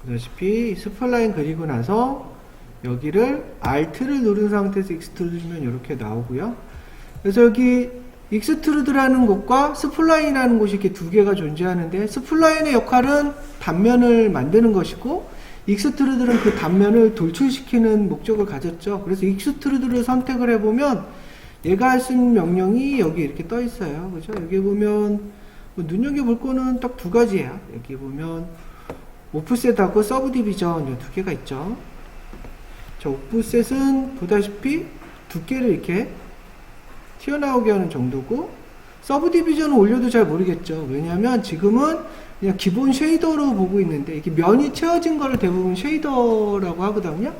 보다시피 스플라인 그리고 나서 여기를 Alt를 누른 상태에서 익스트루드면 이렇게 나오고요. 그래서 여기 익스트루드라는 곳과 스플라인이라는 곳이 이렇게 두 개가 존재하는데, 스플라인의 역할은 단면을 만드는 것이고 익스트루드는 그 단면을 돌출시키는 목적을 가졌죠. 그래서 익스트루드를 선택을 해보면 얘가 할 수 있는 명령이 여기 이렇게 떠 있어요. 그죠? 여기 보면 뭐 눈여겨볼 거는 딱 두 가지예요. 여기 보면 오프셋하고 서브디비전 이 두 개가 있죠. 자, 오프셋은 보다시피 두께를 이렇게 튀어나오게 하는 정도고, 서브디비전은 올려도 잘 모르겠죠. 왜냐하면 지금은 그냥 기본 쉐이더로 보고 있는데, 이렇게 면이 채워진 거를 대부분 쉐이더라고 하거든요.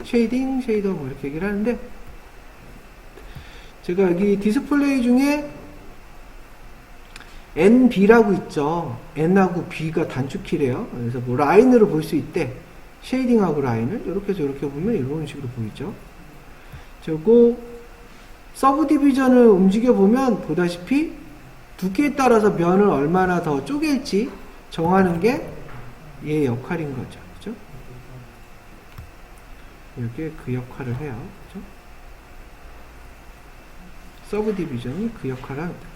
쉐이딩, 쉐이더 뭐 이렇게 얘기를 하는데, 제가 여기 디스플레이 중에 NB라고 있죠. N하고 B가 단축키래요. 그래서 뭐 라인으로 볼 수 있대. 쉐이딩하고 라인을 이렇게 해서 이렇게 보면 이런 식으로 보이죠. 저거 서브 디비전을 움직여 보면 보다시피 두께에 따라서 면을 얼마나 더 쪼갤지 정하는 게 얘의 역할인 거죠. 그죠? 이게 그 역할을 해요. 그죠? 서브 디비전이 그 역할을 합니다.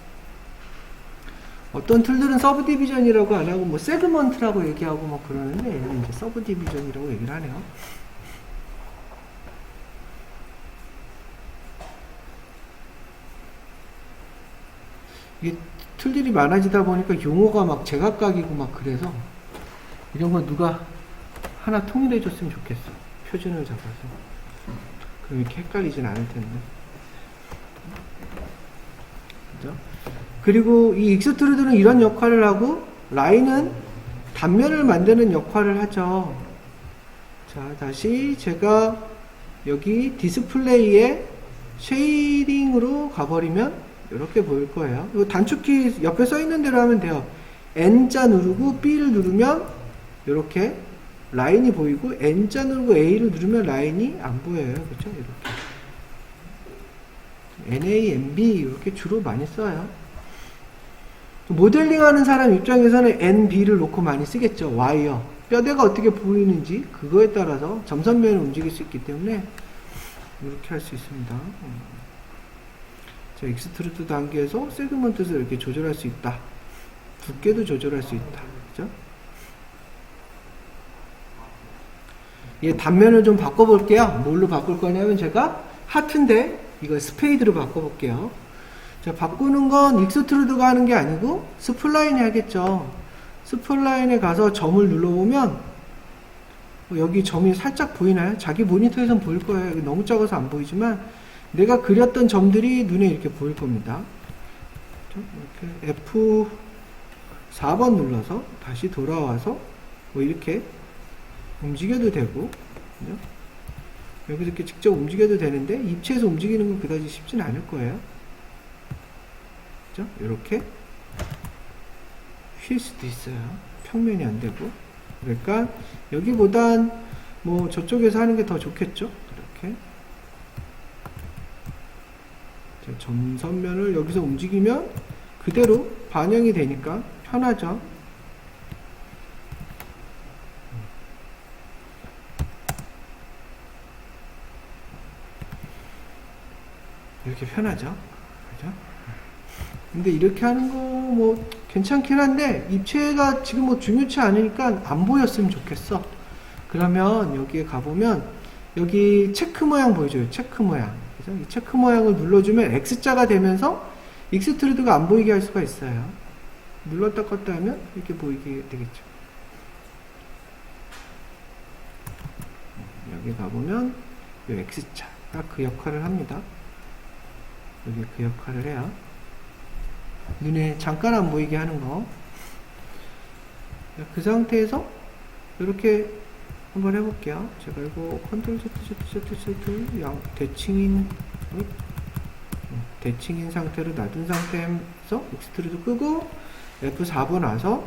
어떤 툴들은 서브 디비전이라고 안 하고 뭐 세그먼트라고 얘기하고 뭐 그러는데, 얘는 이제 서브 디비전이라고 얘기를 하네요. 이게 툴들이 많아지다 보니까 용어가 막 제각각이고 막 그래서 이런 거 누가 하나 통일해 줬으면 좋겠어. 표준을 잡아서. 그럼 이렇게 헷갈리진 않을 텐데. 그죠? 그리고 이 익스트루드는 이런 역할을 하고, 라인은 단면을 만드는 역할을 하죠. 자, 다시 제가 여기 디스플레이에 쉐이딩으로 가버리면 이렇게 보일 거예요. 이거 단축키 옆에 써 있는 대로 하면 돼요. N자 누르고 B를 누르면 이렇게 라인이 보이고, N자 누르고 A를 누르면 라인이 안 보여요. 그렇죠? 이렇게 NA, NB 이렇게 주로 많이 써요. 모델링 하는 사람 입장에서는 NB를 놓고 많이 쓰겠죠. 와이어. 뼈대가 어떻게 보이는지 그거에 따라서 점선면을 움직일 수 있기 때문에 이렇게 할 수 있습니다. 자, 익스트루드 단계에서 세그먼트에서 이렇게 조절할 수 있다. 두께도 조절할 수 있다. 그죠? 얘 단면을 좀 바꿔볼게요. 뭘로 바꿀 거냐면 제가 하트인데 이걸 스페이드로 바꿔볼게요. 자, 바꾸는 건 익스트루드가 하는 게 아니고 스플라인이 하겠죠. 스플라인에 가서 점을 눌러보면 여기 점이 살짝 보이나요? 자기 모니터에선 보일 거예요. 너무 작아서 안 보이지만 내가 그렸던 점들이 눈에 이렇게 보일 겁니다. 이렇게 F4번 눌러서 다시 돌아와서 뭐 이렇게 움직여도 되고, 그죠? 여기서 이렇게 직접 움직여도 되는데 입체에서 움직이는 건 그다지 쉽진 않을 거예요. 그죠? 이렇게 휠 수도 있어요. 평면이 안 되고. 그러니까 여기보단 뭐 저쪽에서 하는 게 더 좋겠죠? 이렇게 점선면을 여기서 움직이면 그대로 반영이 되니까 편하죠. 이렇게 편하죠. 그죠? 근데 이렇게 하는 거 뭐 괜찮긴 한데 입체가 지금 뭐 중요치 않으니까 안 보였으면 좋겠어. 그러면 여기에 가보면 여기 체크 모양 보이죠? 체크 모양. 그죠? 이 체크 모양을 눌러주면 X자가 되면서 익스트루드가 안 보이게 할 수가 있어요. 눌렀다 껐다 하면 이렇게 보이게 되겠죠. 여기 가보면 이 X자가 그 역할을 합니다. 여기 그 역할을 해요. 눈에 잠깐 안 보이게 하는 거. 그 상태에서 이렇게 한번 해볼게요. 제가 이거 컨트롤 Z 대칭인 상태로 놔둔 상태에서 익스트루드 끄고 F4번 와서,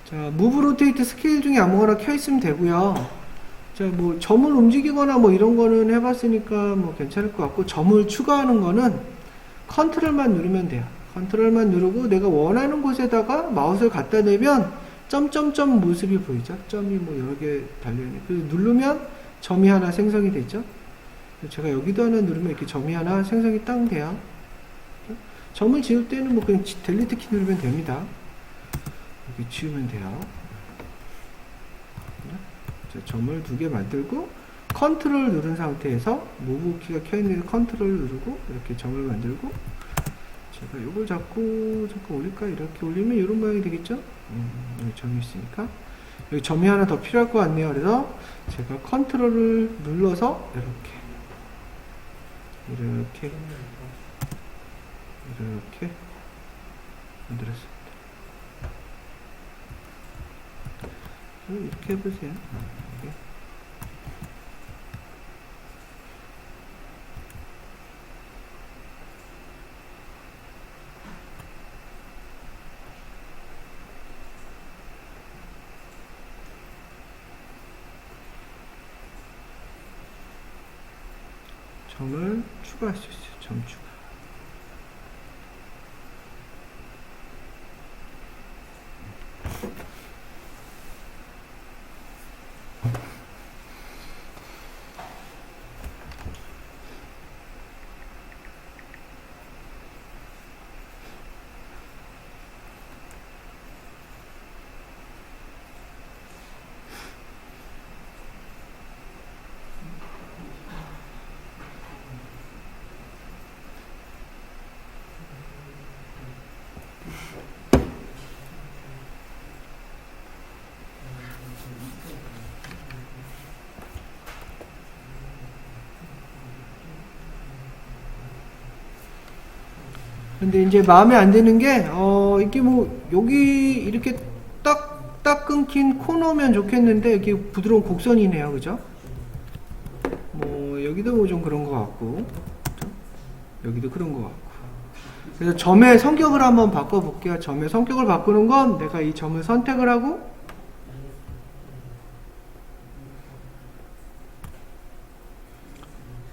자, 무브 로테이트 스케일 중에 아무거나 켜 있으면 되고요. 자, 뭐 점을 움직이거나 뭐 이런 거는 해봤으니까 뭐 괜찮을 것 같고, 점을 추가하는 거는 컨트롤만 누르면 돼요. 컨트롤만 누르고 내가 원하는 곳에다가 마우스를 갖다 대면 점점점 모습이 보이죠? 점이 뭐 여러 개 달려있네. 그래서 누르면 점이 하나 생성이 되죠? 제가 여기도 하나 누르면 이렇게 점이 하나 생성이 딱 돼요. 점을 지울 때는 뭐 그냥 델리트 키 누르면 됩니다. 여기 지우면 돼요. 자, 점을 2개 만들고 컨트롤 누른 상태에서 무브 키가 켜있는 컨트롤 누르고 이렇게 점을 만들고 제가 이걸 자꾸 잠깐 올릴까? 이렇게 올리면 이런 모양이 되겠죠? 여기 점이 있으니까 여기 점이 하나 더 필요할 것 같네요. 그래서 제가 컨트롤을 눌러서 이렇게 만들었습니다. 이렇게 해보세요. 이렇게. 점을 추가할 수 있어요. 점 추가. 근데 이제 마음에 안 드는 게, 이게 뭐, 여기 이렇게 딱 끊긴 코너면 좋겠는데, 이게 부드러운 곡선이네요. 그죠? 뭐, 여기도 뭐 좀 그런 것 같고, 그죠? 여기도 그런 것 같고. 그래서 점의 성격을 한번 바꿔볼게요. 점의 성격을 바꾸는 건 내가 이 점을 선택을 하고,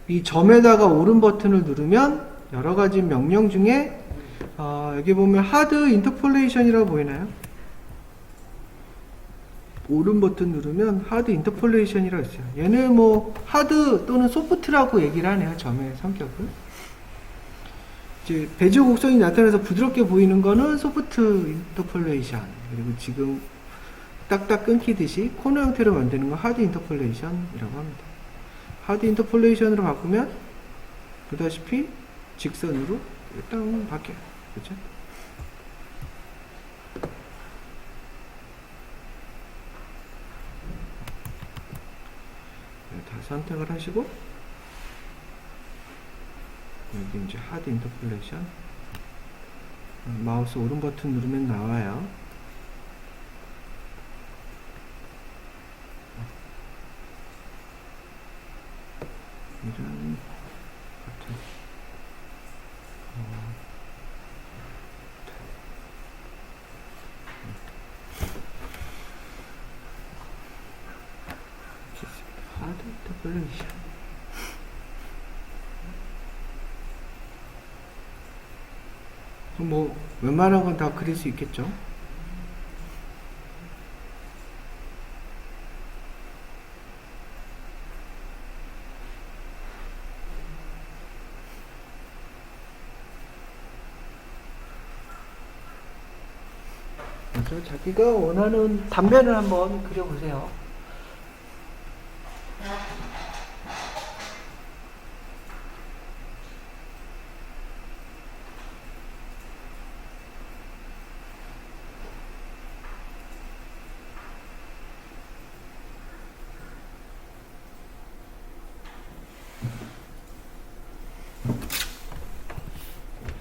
이 점에다가 오른 버튼을 누르면 여러 가지 명령 중에 여기 보면 하드 인터폴레이션이라고 보이나요? 오른 버튼 누르면 하드 인터폴레이션이라고 있어요. 얘는 뭐 하드 또는 소프트라고 얘기를 하네요. 점의 성격을. 이제 베지어 곡선이 나타나서 부드럽게 보이는 거는 소프트 인터폴레이션. 그리고 지금 딱딱 끊기듯이 코너 형태로 만드는 건 하드 인터폴레이션이라고 합니다. 하드 인터폴레이션으로 바꾸면 보다시피 직선으로 일단 바뀌어요. 그렇죠? 다 선택을 하시고 여기 이제 하드 인터폴레이션 마우스 오른 버튼 누르면 나와요. 이런 버튼 하드 인터폴레이션 뭐 웬만한 건 다 그릴 수 있겠죠. 그래서 자기가 원하는 단면을 한번 그려보세요.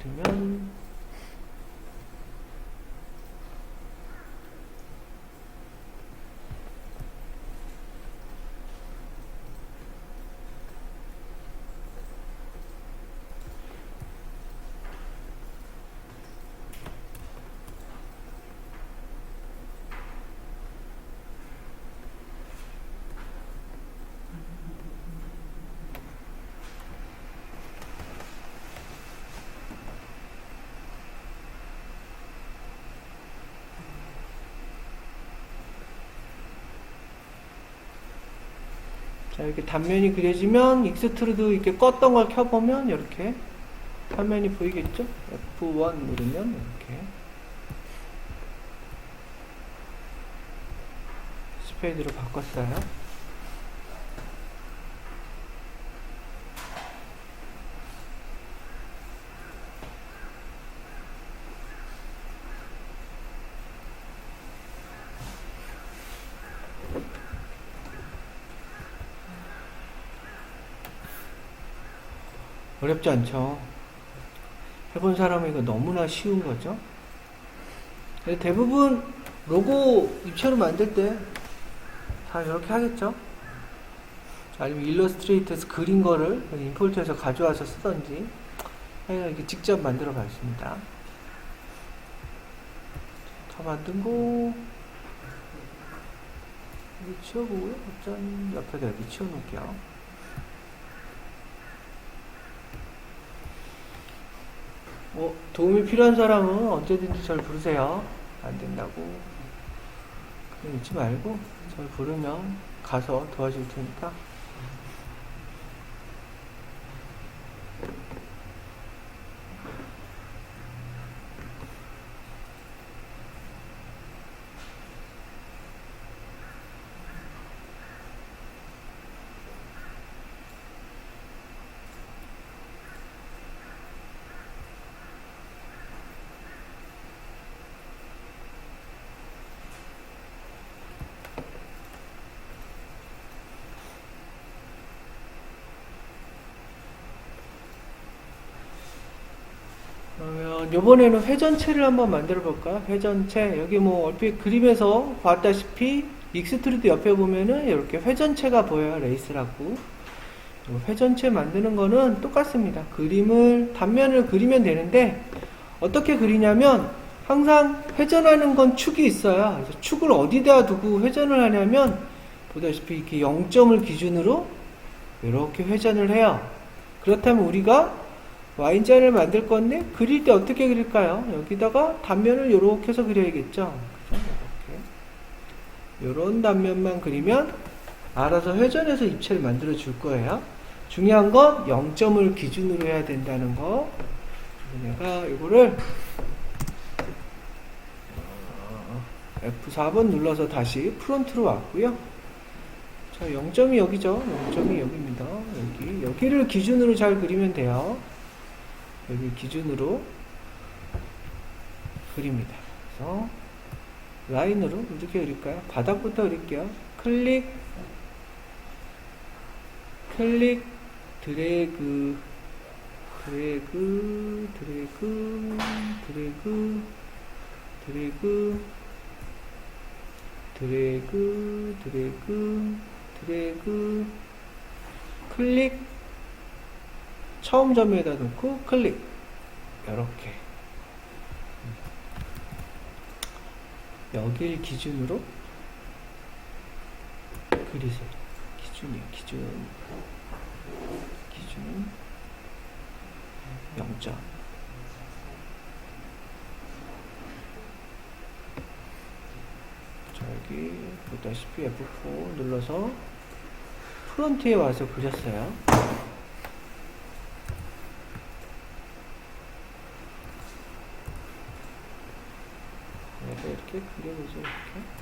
그러면 자, 이렇게 단면이 그려지면 익스트루드 이렇게 껐던 걸 켜보면 이렇게 화면이 보이겠죠? F1 누르면 이렇게 스페이드로 바꿨어요. 어렵지 않죠? 해본 사람은 이거 너무나 쉬운 거죠? 대부분 로고 입체로 만들 때 다 이렇게 하겠죠? 아니면 일러스트레이터에서 그린 거를 임포트해서 가져와서 쓰던지 이렇게 직접 만들어 봤습니다. 다 만들고 여기 치워보고요. 짠, 옆에다 여기 치워놓을게요. 도움이 필요한 사람은 언제든지 저를 부르세요. 안 된다고 그냥 잊지 말고 저를 부르면 가서 도와줄 테니까. 그러면 이번에는 회전체를 한번 만들어 볼까요? 회전체. 여기 뭐 얼핏 그림에서 봤다시피 익스트루드 옆에 보면은 이렇게 회전체가 보여요. 레이스라고. 회전체 만드는 거는 똑같습니다. 단면을 그리면 되는데 어떻게 그리냐면 항상 회전하는 건 축이 있어요. 그래서 축을 어디다 두고 회전을 하냐면 보다시피 이렇게 0점을 기준으로 이렇게 회전을 해요. 그렇다면 우리가 Y자를 만들 건데 그릴 때 어떻게 그릴까요? 여기다가 단면을 이렇게 해서 그려야겠죠. 이렇게 이런 단면만 그리면 알아서 회전해서 입체를 만들어 줄 거예요. 중요한 건 0점을 기준으로 해야 된다는 거. 내가 이거를 F4번 눌러서 다시 프론트로 왔고요. 자, 0점이 여기죠. 0점이 여기입니다. 여기를 기준으로 잘 그리면 돼요. 여기 기준으로 그립니다. 그래서 라인으로 어떻게 그릴까요? 바닥부터 그릴게요. 클릭, 드래그, 드래그, 드래그, 드래그, 드래그, 드래그, 드래그, 드래그, 클릭, 처음 점에다 놓고 클릭. 이렇게 여길 기준으로 그리세요. 기준은 0점. 자, 여기 보다시피 F4 눌러서 프론트에 와서 그렸어요. 이렇게 그려보죠. 이렇게.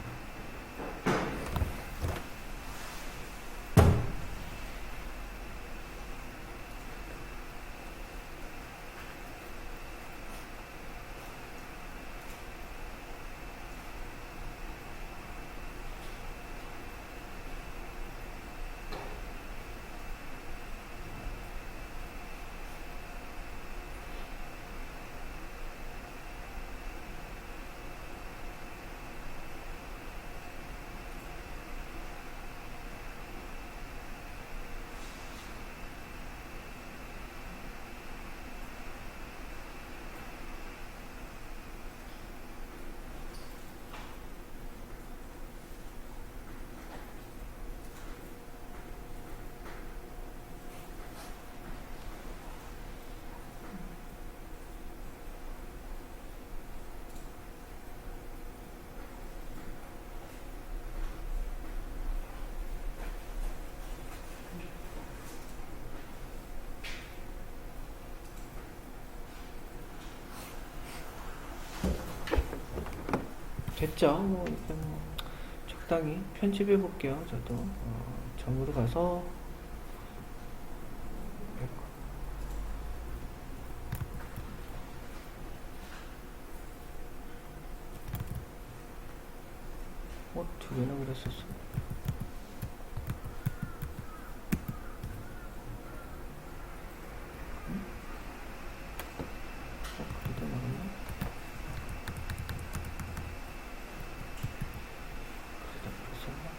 됐죠? 뭐, 이렇게 뭐 적당히 편집해 볼게요. 저도 점으로 가서 두 개나 그랬었어. 그래도 나갔나? 그래도 그랬었나?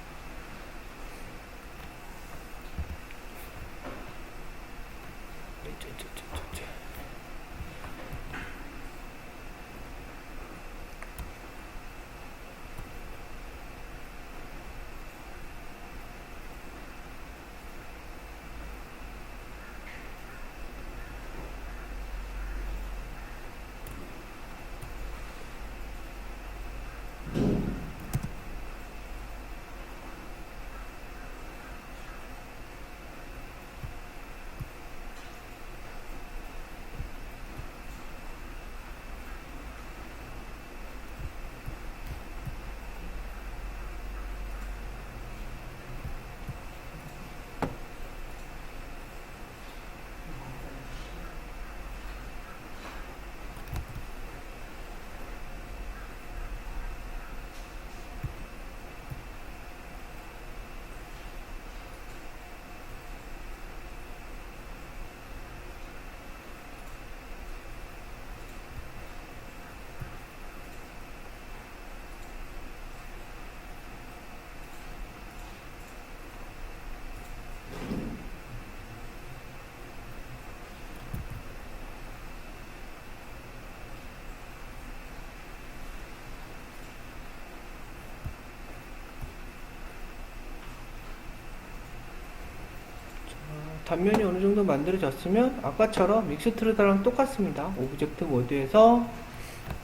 단면이 어느 정도 만들어졌으면 아까처럼 믹스트루드랑 똑같습니다. 오브젝트 모드에서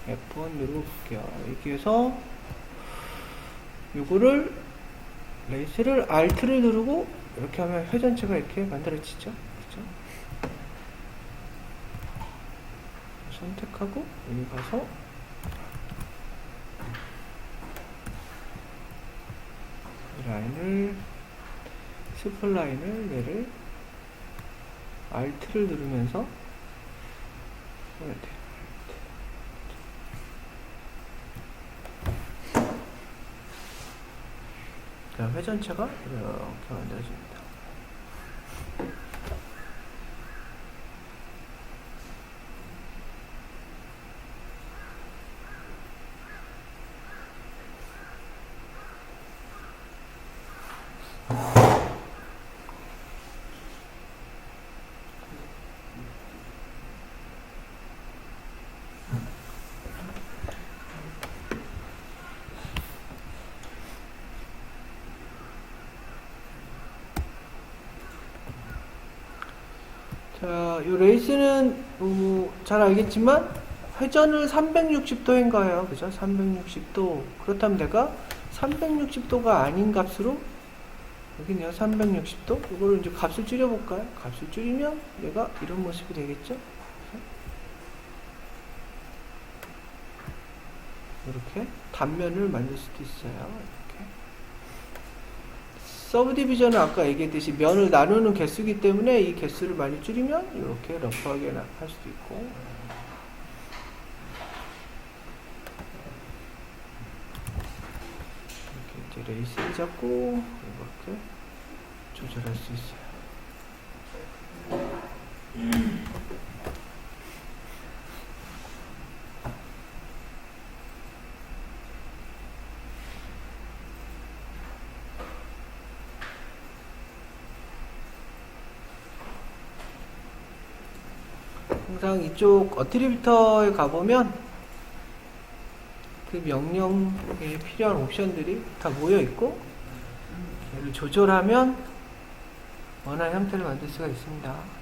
F1 누르고 볼게요. 여기에서 요거를 레이스를 Alt를 누르고 이렇게 하면 회전체가 이렇게 만들어지죠. 그렇죠? 선택하고 여기 가서 이 라인을 스플라인을 얘를 Alt를 누르면서 해야 돼요. 자, 회전체가 이렇게 만들어집니다. 자, 요 레이스는 잘 알겠지만 회전을 360도인 거예요. 그죠? 360도. 그렇다면 내가 360도가 아닌 값으로 여기네요. 360도. 이거를 이제 값을 줄여볼까요? 값을 줄이면 얘가 이런 모습이 되겠죠? 이렇게 단면을 만들 수도 있어요. 이렇게. 서브 디비전은 아까 얘기했듯이 면을 나누는 개수이기 때문에 이 개수를 많이 줄이면 이렇게 러프하게 할 수도 있고, 이렇게 이제 레이스를 잡고 이렇게 조절할 수 있어요. 항상 이쪽 어트리뷰터에 가보면 그 명령에 필요한 옵션들이 다 모여있고, 얘를 조절하면 원하는 형태를 만들 수가 있습니다.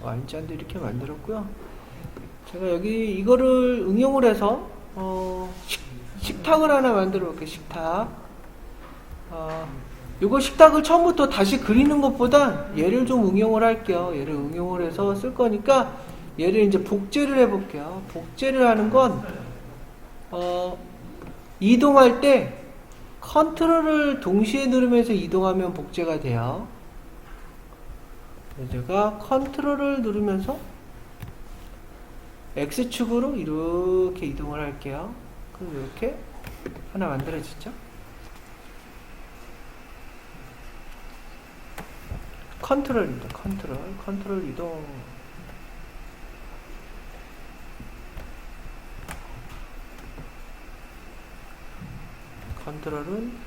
Y자인데 이렇게 만들었고요. 제가 여기 이거를 응용을 해서 식탁을 하나 만들어 볼게요. 식탁. 이거 식탁을 처음부터 다시 그리는 것보다 얘를 좀 응용을 할게요. 얘를 응용을 해서 쓸 거니까 얘를 이제 복제를 해볼게요. 복제를 하는 건 이동할 때 컨트롤을 동시에 누르면서 이동하면 복제가 돼요. 제가 컨트롤을 누르면서 X축으로 이렇게 이동을 할게요. 그럼 이렇게 하나 만들어지죠. 컨트롤입니다. 컨트롤 이동. 컨트롤은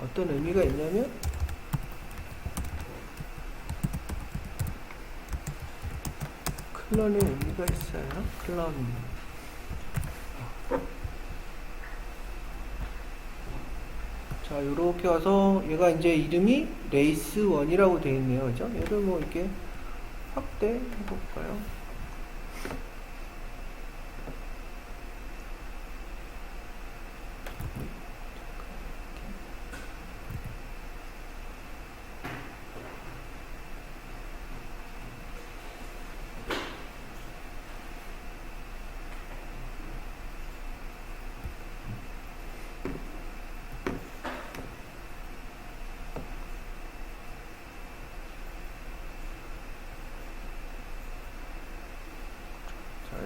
어떤 의미가 있냐면 클런의 의미가 있어요. 클런. 자, 요렇게 와서 얘가 이제 이름이 레이스 1이라고 되어 있네요. 그죠? 얘를 뭐 이렇게 확대해 볼까요?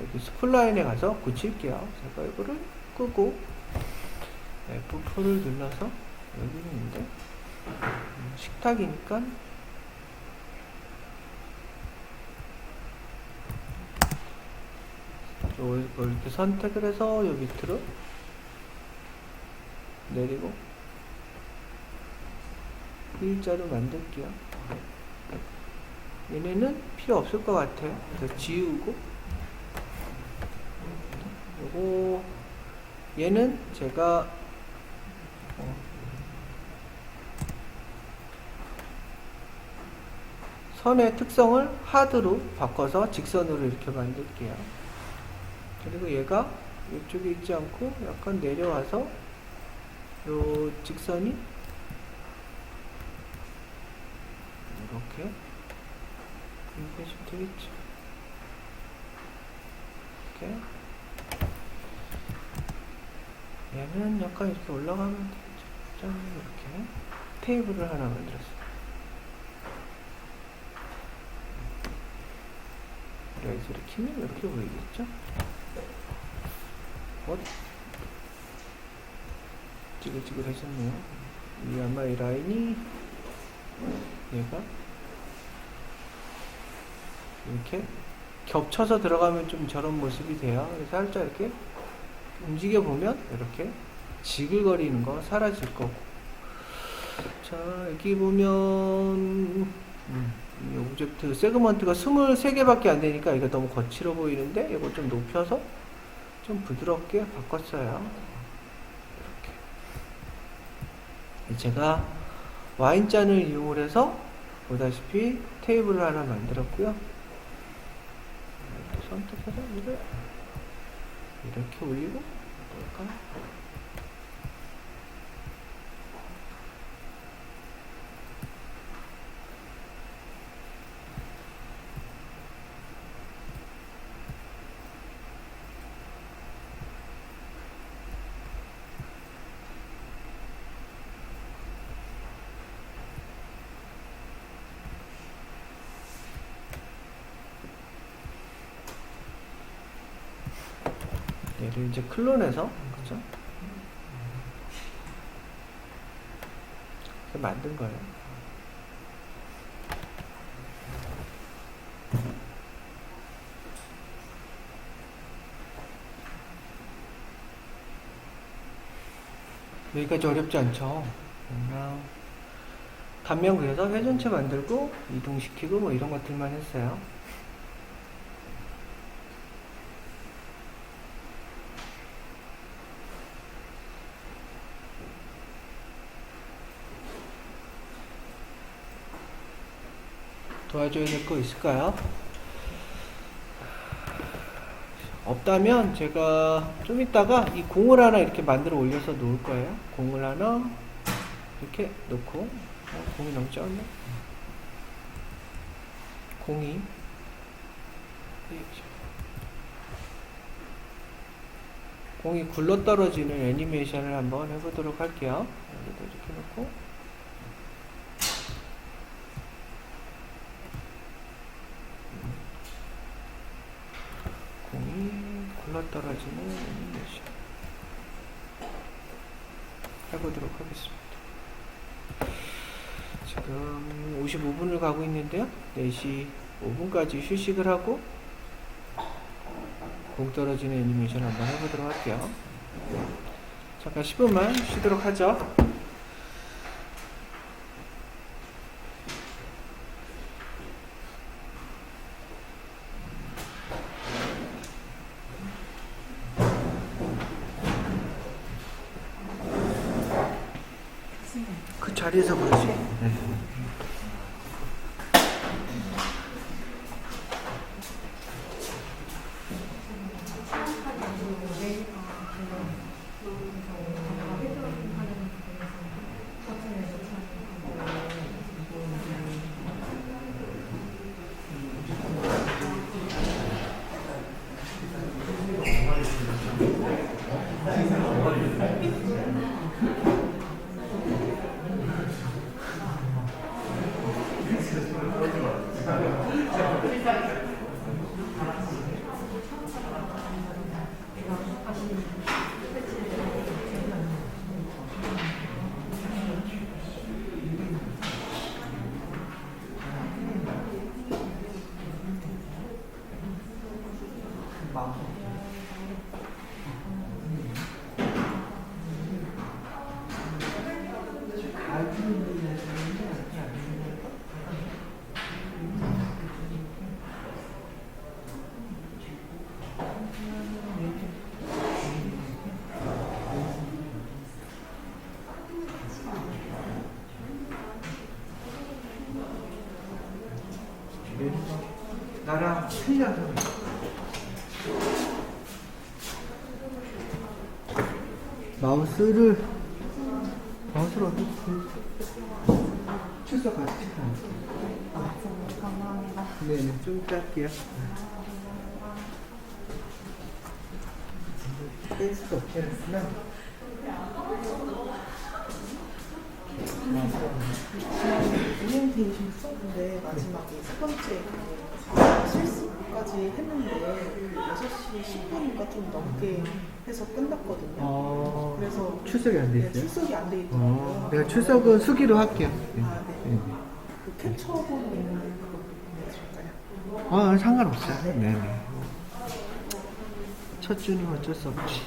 여기 스플라인에 가서 고칠게요. 제가 이거를 끄고 F4를 눌러서 여기는 있는데 식탁이니까 이렇게 선택을 해서 요 밑으로 내리고 일자로 만들게요. 얘네는 필요 없을 것 같아요. 그래서 지우고 요거 얘는 제가 선의 특성을 하드로 바꿔서 직선으로 이렇게 만들게요. 그리고 얘가 이쪽에 있지 않고 약간 내려와서 요 직선이 이렇게 이렇게 해주면 되겠죠. 이렇게 얘는 약간 이렇게 올라가면 되겠죠. 짠, 이렇게 테이블을 하나 만들었어요. 레이저를 키면 이렇게 보이겠죠? 찌글찌글해졌네요. 이 아마 이 라인이 얘가 이렇게 겹쳐서 들어가면 좀 저런 모습이 돼요. 그래서 살짝 이렇게 움직여 보면 이렇게 지글거리는 거 사라질 거고. 자, 여기 보면 이 오브젝트 세그먼트가 23개밖에 안 되니까 이거 너무 거칠어 보이는데 이거 좀 높여서 좀 부드럽게 바꿨어요. 이렇게 제가 와인잔을 이용을 해서 보다시피 테이블을 하나 만들었고요. 이렇게 선택해서 이렇게 올리고 볼까? 얘를 이제 클론해서 그죠? 이렇게 만든 거예요. 여기까지 어렵지 않죠? 그냥 단면 그려서 회전체 만들고 이동시키고 뭐 이런 것들만 했어요. 도와줘야 될 거 있을까요? 없다면 제가 좀 이따가 이 공을 하나 이렇게 만들어 올려서 놓을 거예요. 공을 하나 이렇게 놓고, 공이 너무 작네. 공이 굴러떨어지는 애니메이션을 한번 해보도록 할게요. 여기도 이렇게 놓고, 공이 굴러떨어지는 애니메이션 해보도록 하겠습니다. 지금 55분을 가고 있는데요. 4시 5분까지 휴식을 하고 공 떨어지는 애니메이션 한번 해보도록 할게요. 잠깐 10분만 쉬도록 하죠. 그 자리에서 그러지. 네. 나랑 틀려서 마우스를 어디 출석 같이 감사합니다. 네네 좀 짧게요. 뺄 수가 없겠구나. 운영되신 썼는데 마지막에 세 번째 실습까지 했는데 6시 10분인가 좀 넘게 해서 끝났거든요. 그래서 출석이 안 돼 있어요? 출석이 안 돼 있더라고요. 내가 출석은 수기로 할게요. 네. 아, 네. 네. 그 캡처본이 있는데 그거 보내드릴까요? 상관없어요. 네네. 첫 주는 어쩔 수 없지.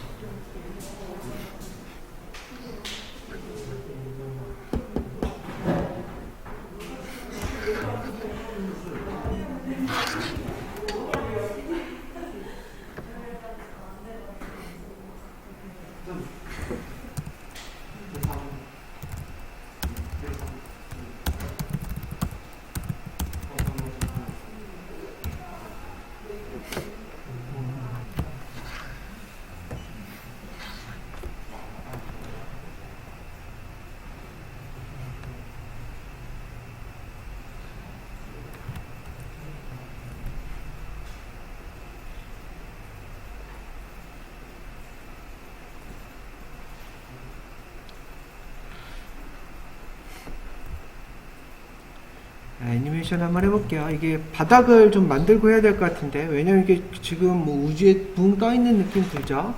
애니메이션 한번 해볼게요. 이게 바닥을 좀 만들고 해야 될 것 같은데, 왜냐면 이게 지금 뭐 우주에 붕 떠있는 느낌 들죠?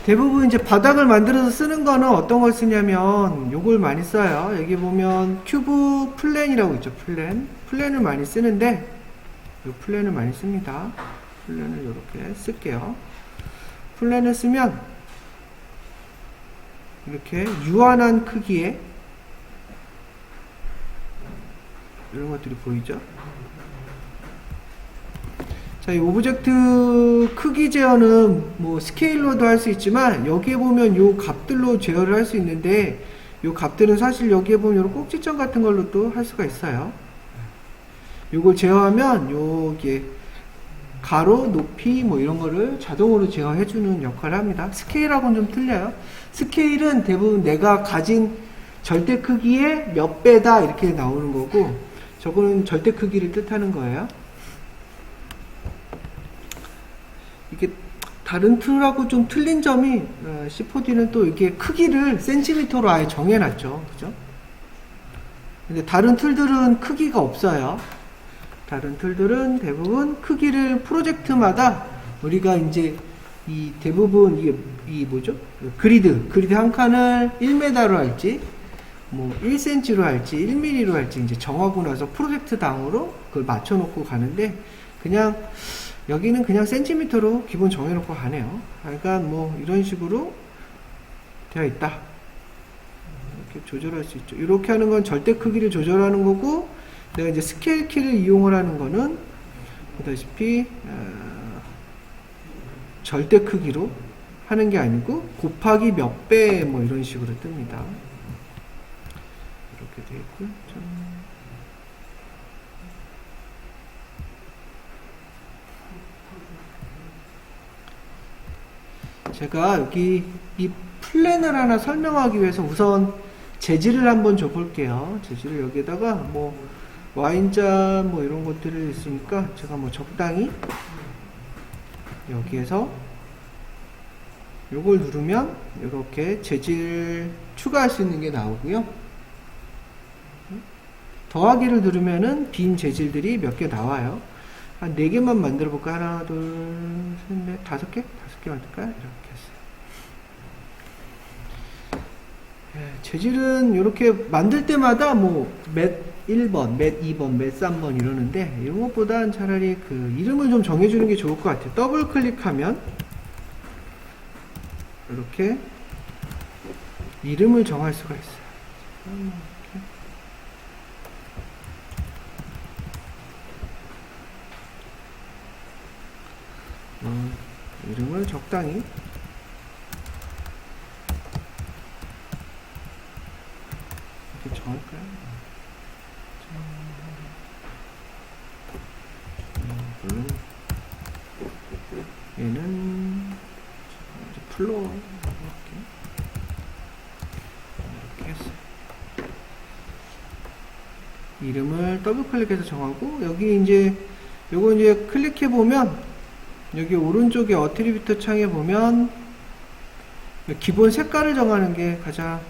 대부분 이제 바닥을 만들어서 쓰는 거는 어떤 걸 쓰냐면 요걸 많이 써요. 여기 보면 큐브 플랜이라고 있죠. 플랜을 많이 쓰는데 요 플랜을 많이 씁니다. 플랜을 이렇게 쓸게요. 플랜을 쓰면 이렇게 유한한 크기의 이런 것들이 보이죠? 자, 이 오브젝트 크기 제어는 뭐 스케일로도 할 수 있지만 여기에 보면 요 값들로 제어를 할 수 있는데 요 값들은 사실 여기에 보면 이런 꼭지점 같은 걸로 또 할 수가 있어요. 요걸 제어하면 요게 가로, 높이 뭐 이런 거를 자동으로 제어해주는 역할을 합니다. 스케일하고는 좀 틀려요. 스케일은 대부분 내가 가진 절대 크기의 몇 배다 이렇게 나오는 거고, 저거는 절대 크기를 뜻하는 거예요. 이게 다른 툴하고 좀 틀린 점이 C4D는 또 이렇게 크기를 센티미터로 아예 정해놨죠. 그죠? 근데 다른 툴들은 크기가 없어요. 다른 툴들은 대부분 크기를 프로젝트마다 우리가 이제 이 대부분 이 뭐죠? 그리드 한 칸을 1m로 할지 뭐 1cm로 할지 1mm로 할지 이제 정하고 나서 프로젝트 당으로 그걸 맞춰 놓고 가는데, 그냥 여기는 그냥 센티미터로 기본 정해 놓고 가네요. 그러니까 뭐 이런 식으로 되어 있다. 이렇게 조절할 수 있죠. 이렇게 하는 건 절대 크기를 조절하는 거고, 내가 이제 스케일 키를 이용을 하는 거는 보다시피 절대 크기로 하는 게 아니고 곱하기 몇 배 뭐 이런 식으로 뜹니다. 이렇게 되어 있고요. 제가 여기 이 플랜을 하나 설명하기 위해서 우선 재질을 한번 줘 볼게요. 재질을 여기에다가 뭐 와인잔 뭐 이런 것들이 있으니까 제가 뭐 적당히 여기에서 요걸 누르면 이렇게 재질 추가할 수 있는 게 나오고요. 더하기를 누르면은 빈 재질들이 몇 개 나와요. 한 4개만 만들어 볼까? 하나, 둘, 셋, 넷, 5개? 5개 만들까요? 이렇게 했어요. 재질은 이렇게 만들 때마다 뭐 맷 1번, 맷 2번, 맷 3번 이러는데, 이런 것보단 차라리 그 이름을 좀 정해주는 게 좋을 것 같아요. 더블 클릭하면 이렇게 이름을 정할 수가 있어요. 이름을 적당히 이렇게 정할까요? 물론 얘는 이제 플로어 이렇게 했어요. 이름을 더블 클릭해서 정하고, 여기 이제 요거 이제 클릭해 보면 여기 오른쪽에 어트리뷰트 창에 보면 기본 색깔을 정하는 게 가장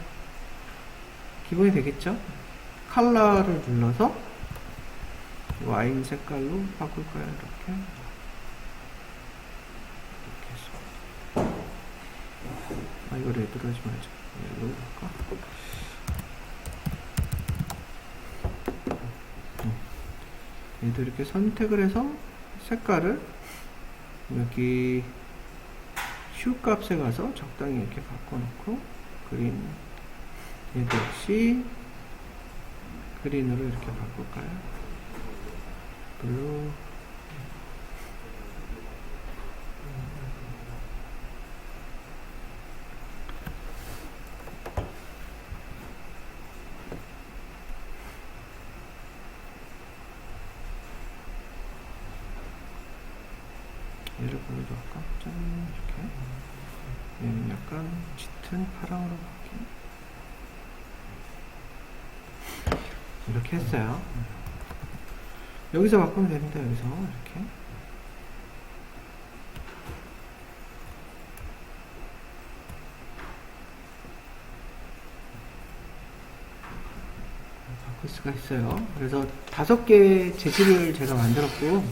기본이 되겠죠. 컬러를 눌러서 와인 색깔로 바꿀 거예요. 이렇게 해서. 이거 레드로 하지 말자. 옐로우 할까? 얘도 이렇게 선택을 해서 색깔을 여기 휴 값에 가서 적당히 이렇게 바꿔놓고, 그린, 얘도 역시 그린으로 이렇게 바꿀까요? 블루, 얘를 블루도 할까? 짠, 이렇게. 얘는 약간 짙은 파랑으로 바뀌 이렇게 했어요. 여기서 바꾸면 됩니다. 여기서 이렇게. 바꿀 수가 있어요. 그래서 5개 재질을 제가 만들었고,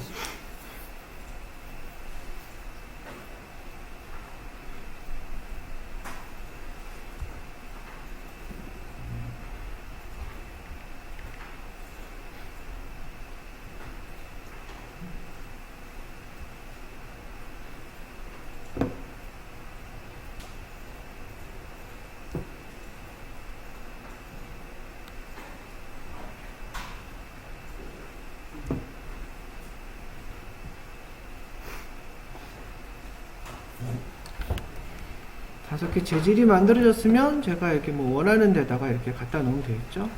다섯 개 재질이 만들어졌으면 제가 이렇게 뭐 원하는 데다가 이렇게 갖다 놓으면 되겠죠.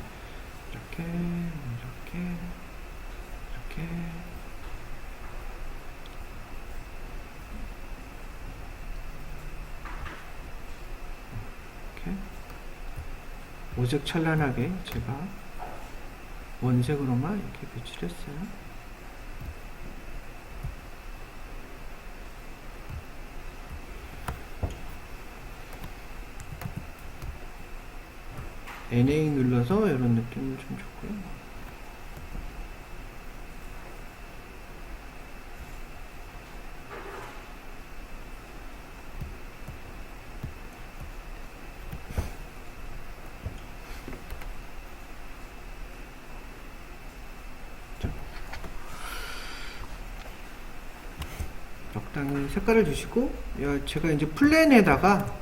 이렇게 오색찬란하게 제가 원색으로만 이렇게 배출했어요. NA 눌러서 이런 느낌을 좀 줬고요. 적당히 색깔을 주시고, 제가 이제 플랜에다가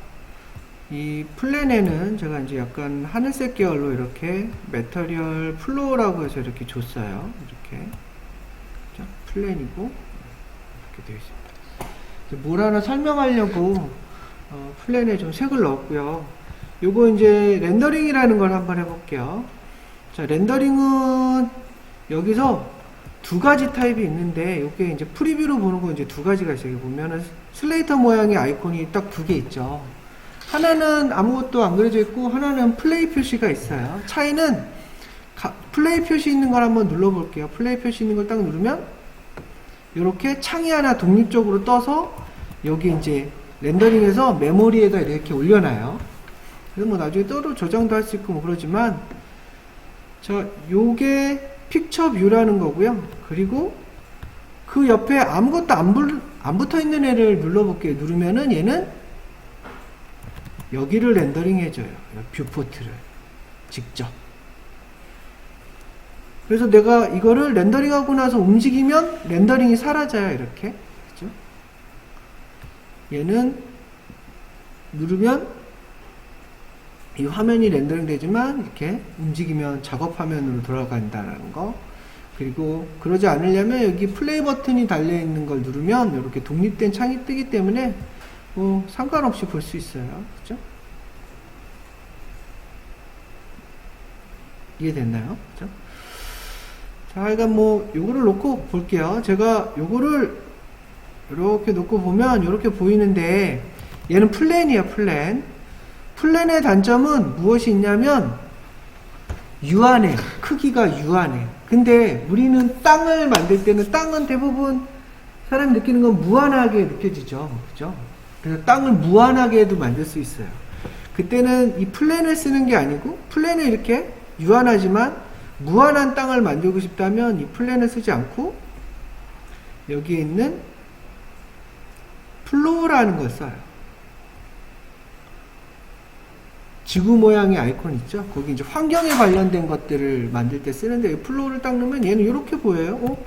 이 플랜에는 제가 이제 약간 하늘색 계열로 이렇게 메터리얼 플로어라고 해서 이렇게 줬어요. 이렇게 플랜이고 이렇게 되어 있습니다. 뭘 하나 설명하려고 플랜에 좀 색을 넣었고요. 요거 이제 렌더링이라는 걸 한번 해볼게요. 자, 렌더링은 여기서 두 가지 타입이 있는데, 요게 이제 프리뷰로 보는 거 이제 두 가지가 있어요. 여기 보면은 슬레이터 모양의 아이콘이 딱 두 개 있죠. 하나는 아무것도 안 그려져 있고, 하나는 플레이 표시가 있어요. 차이는 플레이 표시 있는 걸 한번 눌러볼게요. 플레이 표시 있는 걸 딱 누르면 이렇게 창이 하나 독립적으로 떠서 여기 이제 렌더링해서 메모리에다 이렇게 올려놔요. 그래서 뭐 나중에 따로 저장도 할 수 있고 뭐 그러지만, 자, 요게 픽처 뷰라는 거고요. 그리고 그 옆에 아무것도 안 붙어 있는 애를 눌러볼게요. 누르면은 얘는 여기를 렌더링 해줘요. 뷰포트를 직접. 그래서 내가 이거를 렌더링하고 나서 움직이면 렌더링이 사라져요. 이렇게. 그죠? 얘는 누르면 이 화면이 렌더링 되지만 이렇게 움직이면 작업 화면으로 돌아간다는 거. 그리고 그러지 않으려면 여기 플레이 버튼이 달려 있는 걸 누르면 이렇게 독립된 창이 뜨기 때문에 뭐 상관없이 볼 수 있어요. 그죠? 이해됐나요? 그죠? 자, 하여간 뭐 요거를 놓고 볼게요. 제가 요거를 이렇게 놓고 보면 이렇게 보이는데, 얘는 플랜이에요. 플랜의 단점은 무엇이 있냐면 유한해. 크기가 유한해. 근데 우리는 땅을 만들 때는, 땅은 대부분 사람이 느끼는 건 무한하게 느껴지죠. 그죠? 그래서 땅을 무한하게도 만들 수 있어요. 그때는 이 플랜을 쓰는 게 아니고, 플랜을 이렇게 유한하지만 무한한 땅을 만들고 싶다면 이 플랜을 쓰지 않고 여기에 있는 플로어라는 걸 써요. 지구 모양의 아이콘 있죠? 거기 이제 환경에 관련된 것들을 만들 때 쓰는데, 플로어를 딱 넣으면 얘는 이렇게 보여요.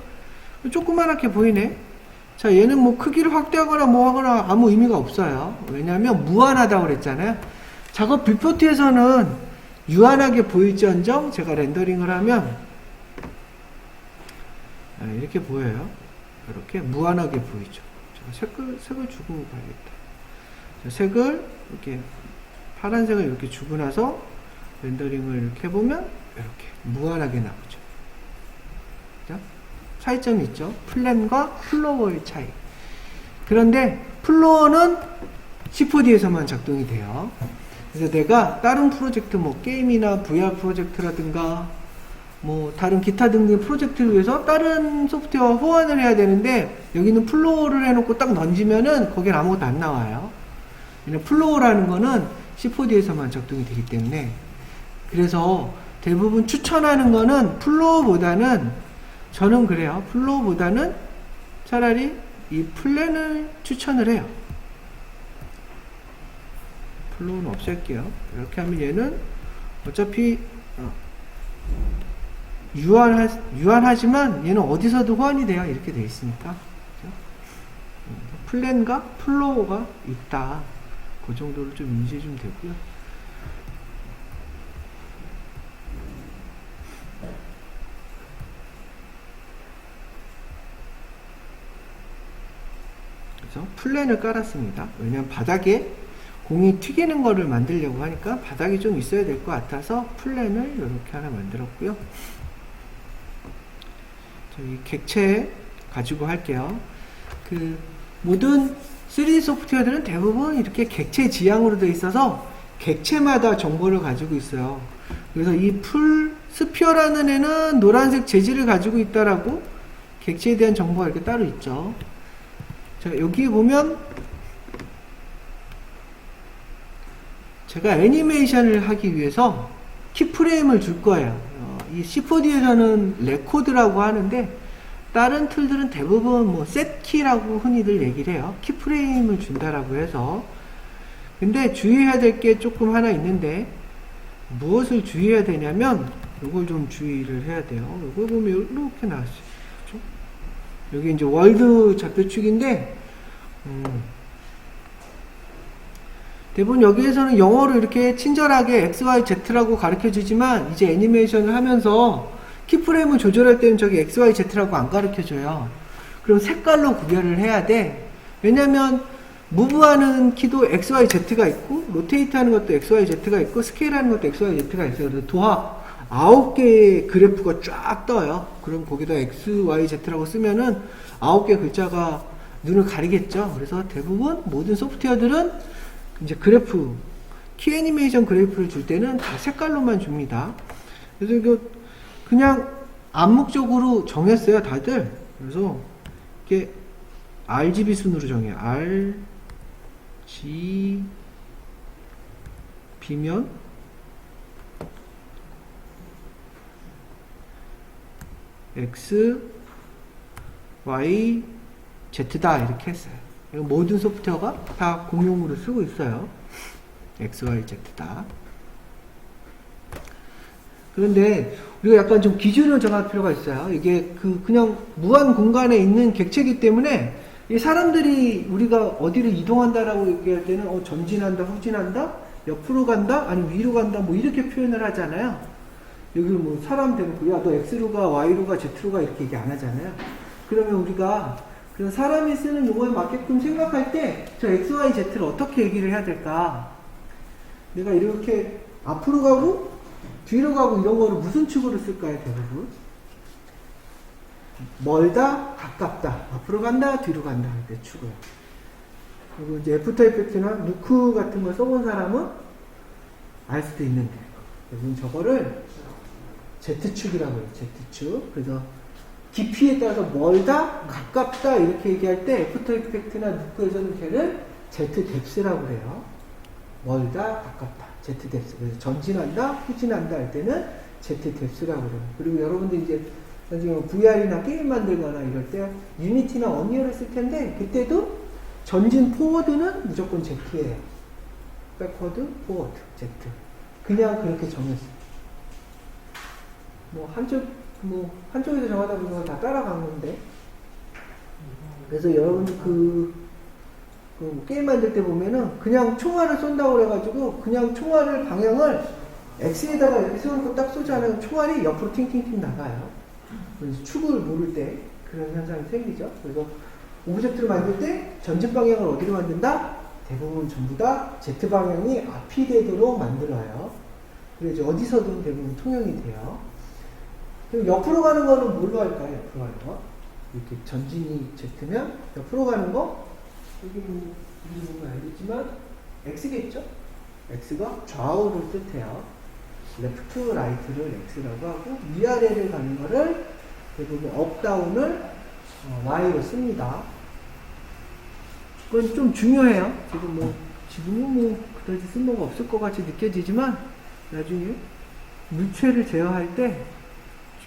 조그만하게 보이네. 자, 얘는 뭐 크기를 확대하거나 뭐 하거나 아무 의미가 없어요. 왜냐하면 무한하다고 그랬잖아요. 작업 뷰포트에서는 유한하게 보일지언정 제가 렌더링을 하면 이렇게 보여요. 이렇게 무한하게 보이죠. 제가 색을 주고 가야겠다. 자, 색을 이렇게 파란색을 이렇게 주고 나서 렌더링을 이렇게 해보면 이렇게 무한하게 나오죠. 자, 차이점이 있죠. 플랜과 플로어의 차이. 그런데 플로어는 C4D에서만 작동이 돼요. 그래서 내가 다른 프로젝트, 뭐 게임이나 VR 프로젝트라든가 뭐 다른 기타 등등 프로젝트를 위해서 다른 소프트웨어 호환을 해야 되는데, 여기는 플로어를 해놓고 딱 던지면은 거긴 아무것도 안 나와요. 플로어라는 거는 C4D에서만 작동이 되기 때문에, 그래서 대부분 추천하는 거는 플로어보다는, 저는 그래요. 플로어보다는 차라리 이 플랜을 추천을 해요. 플로어는 없앨게요. 이렇게 하면 얘는 어차피 유한하지만 얘는 어디서도 호환이 돼요. 이렇게 되어 있으니까. 플랜과 플로어가 있다. 그 정도를 좀 인지해 주면 되고요. 그래서 플랜을 깔았습니다. 왜냐하면 바닥에 공이 튀기는 거를 만들려고 하니까 바닥이 좀 있어야 될 것 같아서 플랜을 이렇게 하나 만들었고요. 저희 객체 가지고 할게요. 그 모든 3D 소프트웨어들은 대부분 이렇게 객체 지향으로 되어 있어서 객체마다 정보를 가지고 있어요. 그래서 이 풀 스피어라는 애는 노란색 재질을 가지고 있다라고 객체에 대한 정보가 이렇게 따로 있죠. 자, 여기 보면 제가 애니메이션을 하기 위해서 키프레임을 줄 거예요. 이 C4D에서는 레코드라고 하는데 다른 툴들은 대부분 뭐 셋키라고 흔히들 얘기를 해요. 키프레임을 준다라고 해서. 근데 주의해야 될 게 조금 하나 있는데 무엇을 주의해야 되냐면 이걸 좀 주의를 해야 돼요. 이걸 보면 이렇게 나왔어요. 그렇죠? 여기 이제 월드 좌표축인데 대부분 여기에서는 영어로 이렇게 친절하게 X, Y, Z라고 가르쳐 주지만 이제 애니메이션을 하면서 키프레임을 조절할 때는 저기 X, Y, Z라고 안 가르쳐 줘요. 그럼 색깔로 구별을 해야 돼. 왜냐면 무브하는 키도 X, Y, Z가 있고 로테이트 하는 것도 X, Y, Z가 있고 스케일 하는 것도 X, Y, Z가 있어요. 그래서 도합 9개의 그래프가 쫙 떠요. 그럼 거기다 X, Y, Z라고 쓰면은 9개 글자가 눈을 가리겠죠. 그래서 대부분 모든 소프트웨어들은 이제 그래프, 키 애니메이션 그래프를 줄 때는 다 색깔로만 줍니다. 그래서 이거 그냥 암묵적으로 정했어요, 다들. 그래서 이게 RGB 순으로 정해요. RGB면 X, Y, Z다 이렇게 했어요. 모든 소프트웨어가 다 공용으로 쓰고 있어요. X, Y, Z다. 그런데 우리가 약간 좀 기준을 정할 필요가 있어요. 이게 그냥 무한 공간에 있는 객체이기 때문에 이 사람들이 우리가 어디를 이동한다라고 얘기할 때는 전진한다, 후진한다, 옆으로 간다, 아니면 위로 간다, 뭐 이렇게 표현을 하잖아요. 여기 뭐 사람 대놓고 야 너 X로 가, Y로 가, Z로 가 이렇게 얘기 안 하잖아요. 그러면 우리가 그런 사람이 쓰는 용어에 맞게끔 생각할 때 저 X, Y, Z를 어떻게 얘기를 해야 될까? 내가 이렇게 앞으로 가고 뒤로 가고 이런 거를 무슨 축으로 쓸까요, 대부분? 멀다, 가깝다, 앞으로 간다, 뒤로 간다 할 때 축을. 그리고 이제 애프터 이펙트나 누크 같은 걸 써본 사람은 알 수도 있는데, 여러분 저거를 Z축이라고 해요, Z축. 그래서 깊이에 따라서 멀다, 가깝다 이렇게 얘기할 때 애프터 이펙트나 누크에서는 걔를 Z-뎁스라고 그래요. 멀다, 가깝다, Z-뎁스. 그래서 전진한다, 후진한다 할 때는 Z-뎁스라고 그래요. 그리고 여러분들 이제 나중에 VR이나 게임 만들거나 이럴 때 유니티나 언리얼을 쓸 텐데 그때도 전진 포워드는 무조건 Z예요. 백워드, 포워드, Z. 그냥 그렇게 정했어요. 한쪽에서 정하다 보니까 다 따라간 건데. 그래서 여러분들 게임 만들 때 보면은 그냥 총알을 쏜다고 그래가지고 그냥 총알을 방향을 X에다가 이렇게 세워놓고 딱 쏘지 않으면 총알이 옆으로 팅팅팅 나가요. 그래서 축을 모를 때 그런 현상이 생기죠. 그래서 오브젝트를 만들 때 전진 방향을 어디로 만든다? 대부분 전부 다 Z 방향이 앞이 되도록 만들어요. 그래서 어디서든 대부분 통용이 돼요. 그럼 옆으로 가는 거는 뭘로 할까요? 옆으로 가는 거? 이렇게 전진이 Z면 옆으로 가는 거? 여기 보면 알겠지만 X겠죠? X가 좌우를 뜻해요. 레프트, 라이트를 X라고 하고 위아래를 가는 거를 대부분 업, 다운을 Y로 씁니다. 그건 좀 중요해요. 지금은 그다지 쓸모가 없을 것 같이 느껴지지만 나중에 물체를 제어할 때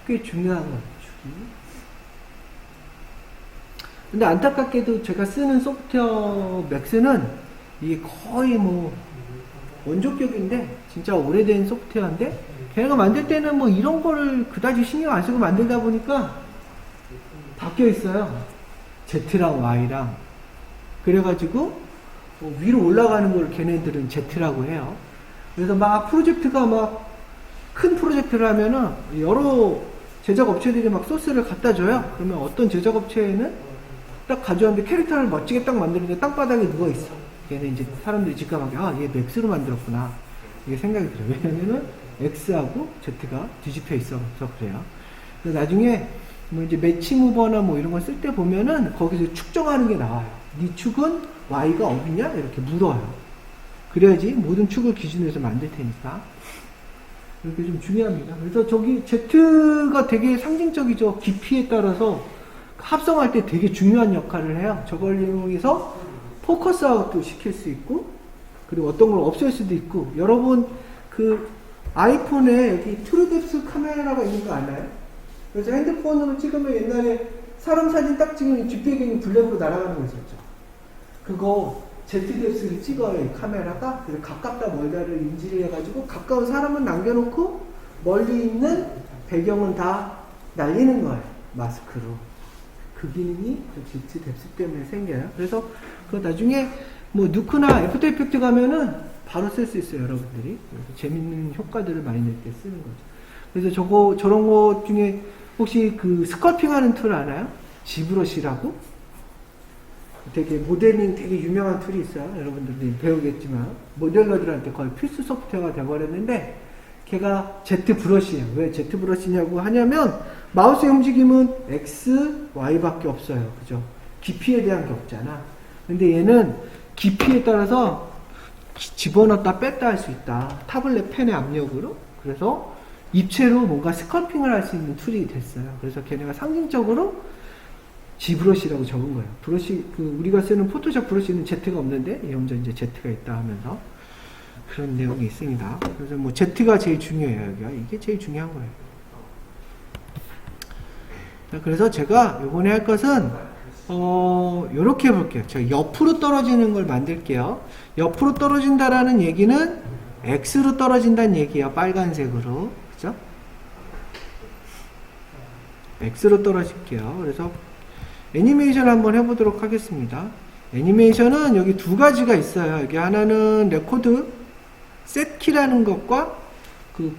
꽤 중요한 거예요. 근데 안타깝게도 제가 쓰는 소프트웨어 맥스는 이게 거의 원조격인데 진짜 오래된 소프트웨어인데 걔가 만들 때는 이런 거를 그다지 신경 안 쓰고 만들다 보니까 바뀌어 있어요. Z랑 Y랑. 그래가지고 위로 올라가는 걸 걔네들은 Z라고 해요. 그래서 프로젝트가 큰 프로젝트를 하면은 여러 제작 업체들이 소스를 갖다 줘요. 그러면 어떤 제작 업체에는 딱 가져왔는데 캐릭터를 멋지게 딱 만드는데 땅바닥에 누워있어. 걔는 이제 사람들이 직감하게 얘 맥스로 만들었구나 이게 생각이 들어요. 왜냐면은 X하고 Z가 뒤집혀 있어서 그래요. 그래서 나중에 이제 매치 무버나 이런 걸 쓸 때 보면은 거기서 축정하는 게 나와요. 네 축은 Y가 업이냐? 이렇게 물어요. 그래야지 모든 축을 기준으로 해서 만들 테니까. 이렇게 좀 중요합니다. 그래서 저기 Z가 되게 상징적이죠. 깊이에 따라서 합성할 때 되게 중요한 역할을 해요. 저걸 이용해서 포커스 아웃도 시킬 수 있고, 그리고 어떤 걸 없앨 수도 있고. 여러분 그 아이폰에 여기 트루뎁스 카메라가 있는 거 아나요? 그래서 핸드폰으로 찍으면 옛날에 사람 사진 딱 찍으면 뒷배경이 블랙으로 날아가는 거 있었죠. 그거 Z뎁스를 찍어요, 이 카메라가. 그래서 가깝다 멀다를 인지를 해가지고 가까운 사람은 남겨놓고 멀리 있는 배경은 다 날리는 거예요, 마스크로. 그 기능이 Z뎁스 때문에 생겨요. 그래서 그거 나중에 뭐 누크나 애프터 이펙트 가면은 바로 쓸 수 있어요, 여러분들이. 그래서 재밌는 효과들을 많이 낼 때 쓰는 거죠. 그래서 저런 것 중에 혹시 그 스컬핑 하는 툴 아나요? 지브러시라고? 되게 모델링 되게 유명한 툴이 있어요. 여러분들이 배우겠지만 모델러들한테 거의 필수 소프트웨어가 되어버렸는데, 걔가 Z 브러시예요. 왜 Z 브러시냐고 하냐면 마우스의 움직임은 X, Y밖에 없어요. 그죠? 깊이에 대한 게 없잖아. 근데 얘는 깊이에 따라서 집어넣었다 뺐다 할 수 있다. 타블렛 펜의 압력으로. 그래서 입체로 뭔가 스컬핑을 할 수 있는 툴이 됐어요. 그래서 걔네가 상징적으로 G브러시라고 적은 거예요. 브러시, 우리가 쓰는 포토샵 브러시는 Z가 없는데, 얘 혼자 이제 Z가 있다 하면서 그런 내용이 있습니다. 그래서 뭐 Z가 제일 중요해요, 여기가. 이게 제일 중요한 거예요. 자, 그래서 제가 요번에 할 것은, 요렇게 해볼게요. 제가 옆으로 떨어지는 걸 만들게요. 옆으로 떨어진다라는 얘기는 X로 떨어진다는 얘기예요. 빨간색으로. 그죠? X로 떨어질게요. 그래서 애니메이션 한번 해보도록 하겠습니다. 애니메이션은 여기 두 가지가 있어요. 여기 하나는 레코드 셋키라는 것과 그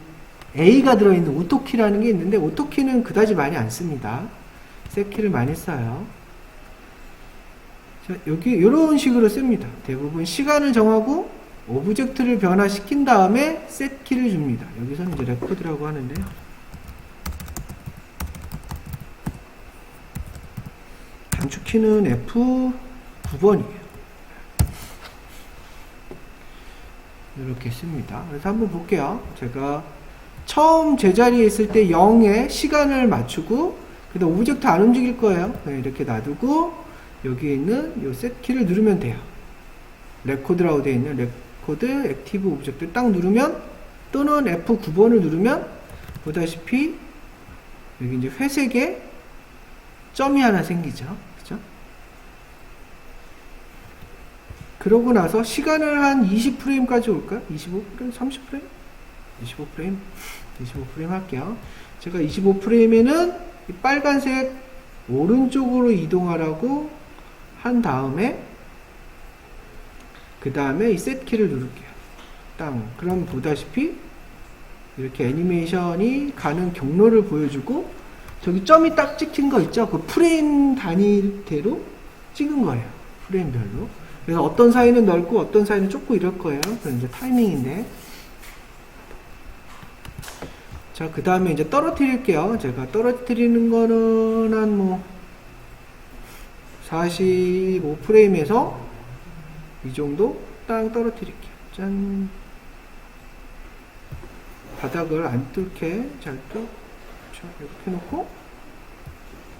A가 들어있는 오토키라는 게 있는데, 오토키는 그다지 많이 안 씁니다. 셋키를 많이 써요. 자, 여기 이런 식으로 씁니다. 대부분 시간을 정하고 오브젝트를 변화시킨 다음에 셋키를 줍니다. 여기서는 이제 레코드라고 하는데요. 단축키는 F9번이에요. 이렇게 씁니다. 그래서 한번 볼게요. 제가 처음 제자리에 있을 때 0에 시간을 맞추고, 그 다음 오브젝트 안 움직일 거예요. 네, 이렇게 놔두고 여기에 있는 이 셋키를 누르면 돼요. 레코드라고 되어 있는 레코드 액티브 오브젝트 딱 누르면, 또는 F9번을 누르면 보다시피 여기 이제 회색에 점이 하나 생기죠. 그죠? 그러고 나서 시간을 한 20프레임까지 올까요? 25프레임? 30프레임? 25프레임? 25프레임 할게요. 제가 25프레임에는 이 빨간색 오른쪽으로 이동하라고 한 다음에, 그 다음에 이 셋키를 누를게요. 땅. 그럼 보다시피 이렇게 애니메이션이 가는 경로를 보여주고, 저기 점이 딱 찍힌 거 있죠? 그 프레임 단위대로 찍은 거예요. 프레임별로. 그래서 어떤 사이는 넓고 어떤 사이는 좁고 이럴 거예요. 그럼 이제 타이밍인데. 자, 그 다음에 이제 떨어뜨릴게요. 제가 떨어뜨리는 거는 한 뭐 45프레임에서 이 정도 딱 떨어뜨릴게요. 짠. 바닥을 안 뚫게 잘 이렇게 놓고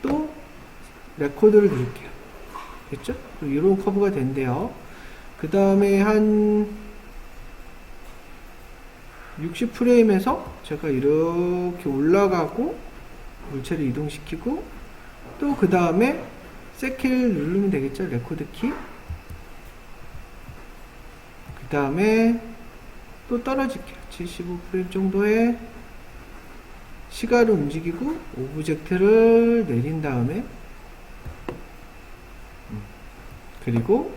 또 레코드를 누를게요. 됐죠? 이런 커브가 된대요. 그 다음에 한 60프레임에서 제가 이렇게 올라가고 물체를 이동시키고, 또 그 다음에 셋키를 누르면 되겠죠? 레코드 키. 그 다음에 또 떨어질게요. 75프레임 정도의 시간을 움직이고 오브젝트를 내린 다음에, 그리고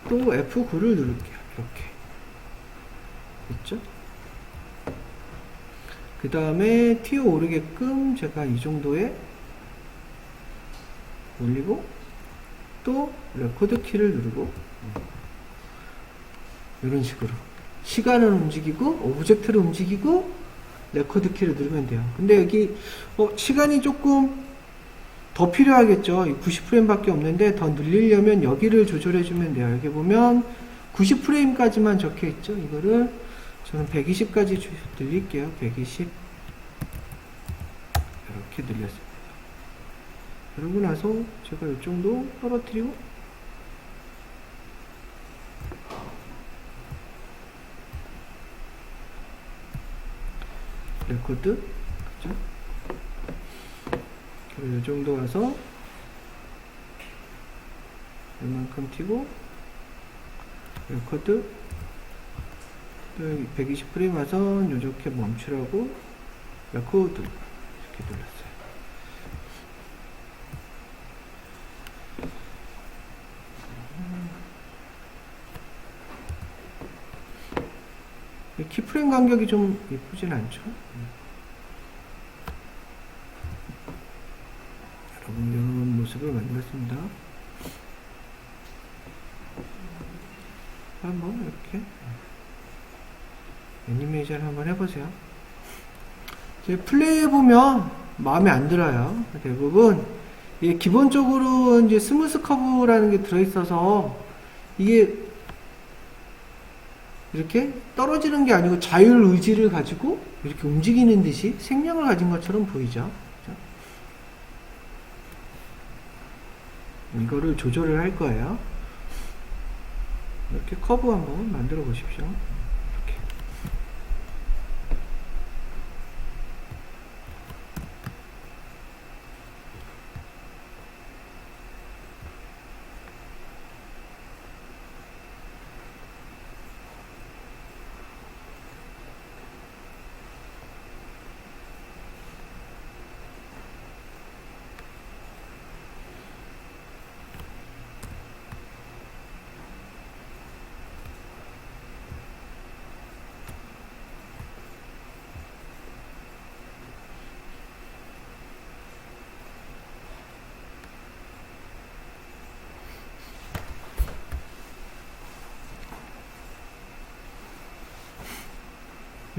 또 F9를 누를게요. 이렇게. 됐죠? 그 다음에 튀어 오르게끔 제가 이 정도에 올리고, 또 레코드 키를 누르고, 이런 식으로 시간을 움직이고 오브젝트를 움직이고 레코드 키를 누르면 돼요. 근데 여기 시간이 조금 더 필요하겠죠. 90프레임 밖에 없는데 더 늘리려면 여기를 조절해 주면 돼요. 여기 보면 90프레임까지만 적혀 있죠. 이거를 저는 120까지 늘릴게요. 120 이렇게 늘렸습니다. 그러고 나서 제가 이 정도 떨어뜨리고 레코드 그죠? 그리고 이 정도 와서 이만큼 튀고 레코드 120프레임 와서 이렇게 멈추라고 레코드 이렇게 눌렀어요. 키프레임 간격이 좀 예쁘진 않죠? 여러분 이런 모습을 만들었습니다. 한번 이렇게 애니메이션 한번 해보세요. 이제 플레이해보면 마음에 안 들어요. 대부분 이게 기본적으로 이제 스무스 커브라는 게 들어있어서 이게 이렇게 떨어지는 게 아니고 자율 의지를 가지고 이렇게 움직이는 듯이 생명을 가진 것처럼 보이죠. 그죠? 이거를 조절을 할 거예요. 이렇게 커브 한번 만들어 보십시오. 이렇게.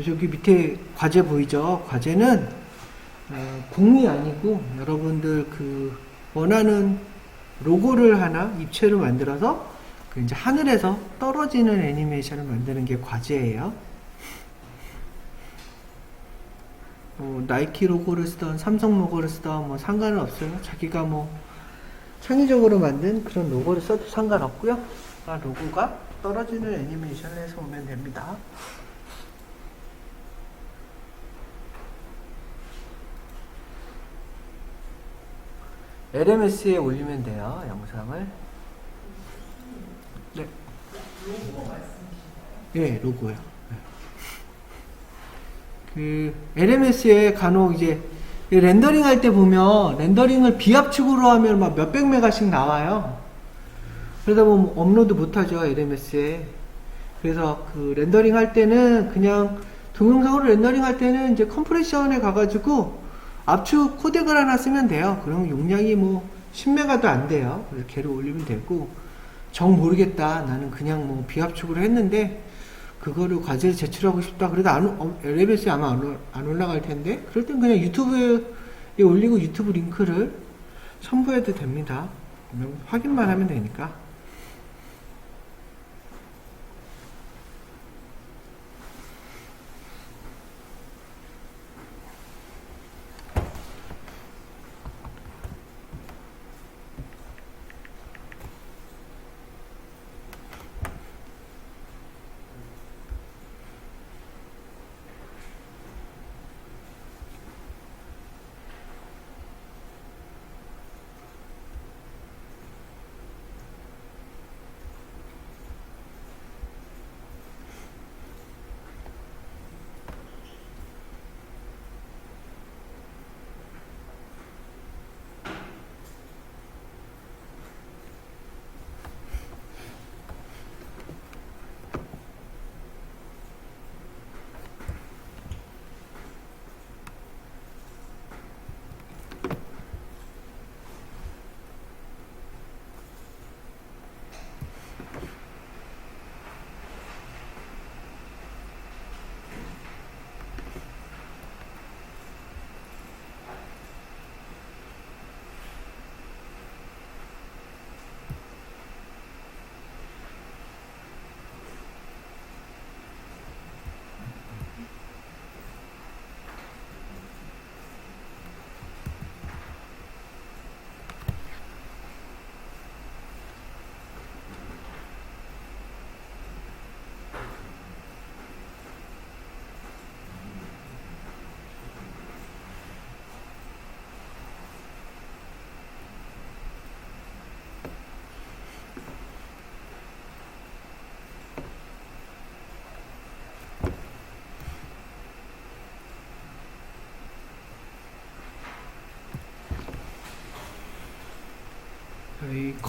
여기 밑에 과제 보이죠? 과제는 공이 아니고 여러분들 그 원하는 로고를 하나 입체로 만들어서 그 이제 하늘에서 떨어지는 애니메이션을 만드는 게 과제예요. 나이키 로고를 쓰던 삼성 로고를 쓰던 뭐 상관은 없어요. 자기가 뭐 창의적으로 만든 그런 로고를 써도 상관없고요. 로고가 떨어지는 애니메이션을 해서 오면 됩니다. LMS에 올리면 돼요, 영상을. 네. 예, 로고요. 네. 그, LMS에 간혹 이제, 렌더링 할 때 보면, 렌더링을 비압축으로 하면 막 몇백 메가씩 나와요. 그러다 보면 업로드 못하죠, LMS에. 그래서 그 렌더링 할 때는 그냥, 동영상으로 렌더링 할 때는 이제 컴프레션에 가가지고, 압축 코덱을 하나 쓰면 돼요. 그럼 용량이 뭐 10메가도 안 돼요. 그래서 걔를 올리면 되고, 정 모르겠다. 나는 그냥 뭐 비압축으로 했는데 그거를 과제를 제출하고 싶다. 그래도 LMS에 아마 안 올라갈 텐데, 그럴 땐 그냥 유튜브에 올리고 유튜브 링크를 첨부해도 됩니다. 확인만 하면 되니까.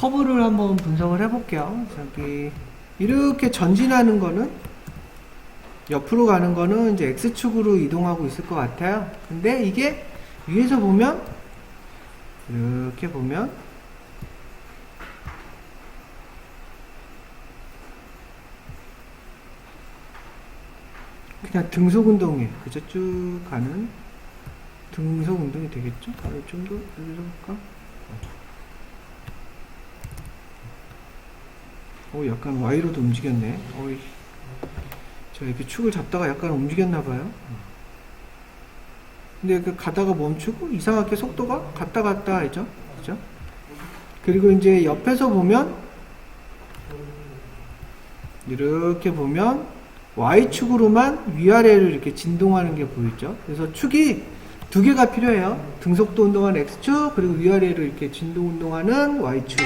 커브를 한번 분석을 해볼게요. 저기 이렇게 전진하는 거는, 옆으로 가는 거는 이제 X축으로 이동하고 있을 것 같아요. 근데 이게 위에서 보면, 이렇게 보면 그냥 등속 운동이에요. 그죠? 쭉 가는 등속 운동이 되겠죠? 좀 더 여기서 볼까? 약간 Y로도 움직였네. 제가 이렇게 축을 잡다가 약간 움직였나봐요. 근데 그 가다가 멈추고 이상하게 속도가 갔다 갔다 하죠. 그죠? 그리고 이제 옆에서 보면, 이렇게 보면 Y축으로만 위아래를 이렇게 진동하는 게 보이죠. 그래서 축이 두 개가 필요해요. 등속도 운동하는 X축, 그리고 위아래를 이렇게 진동 운동하는 Y축.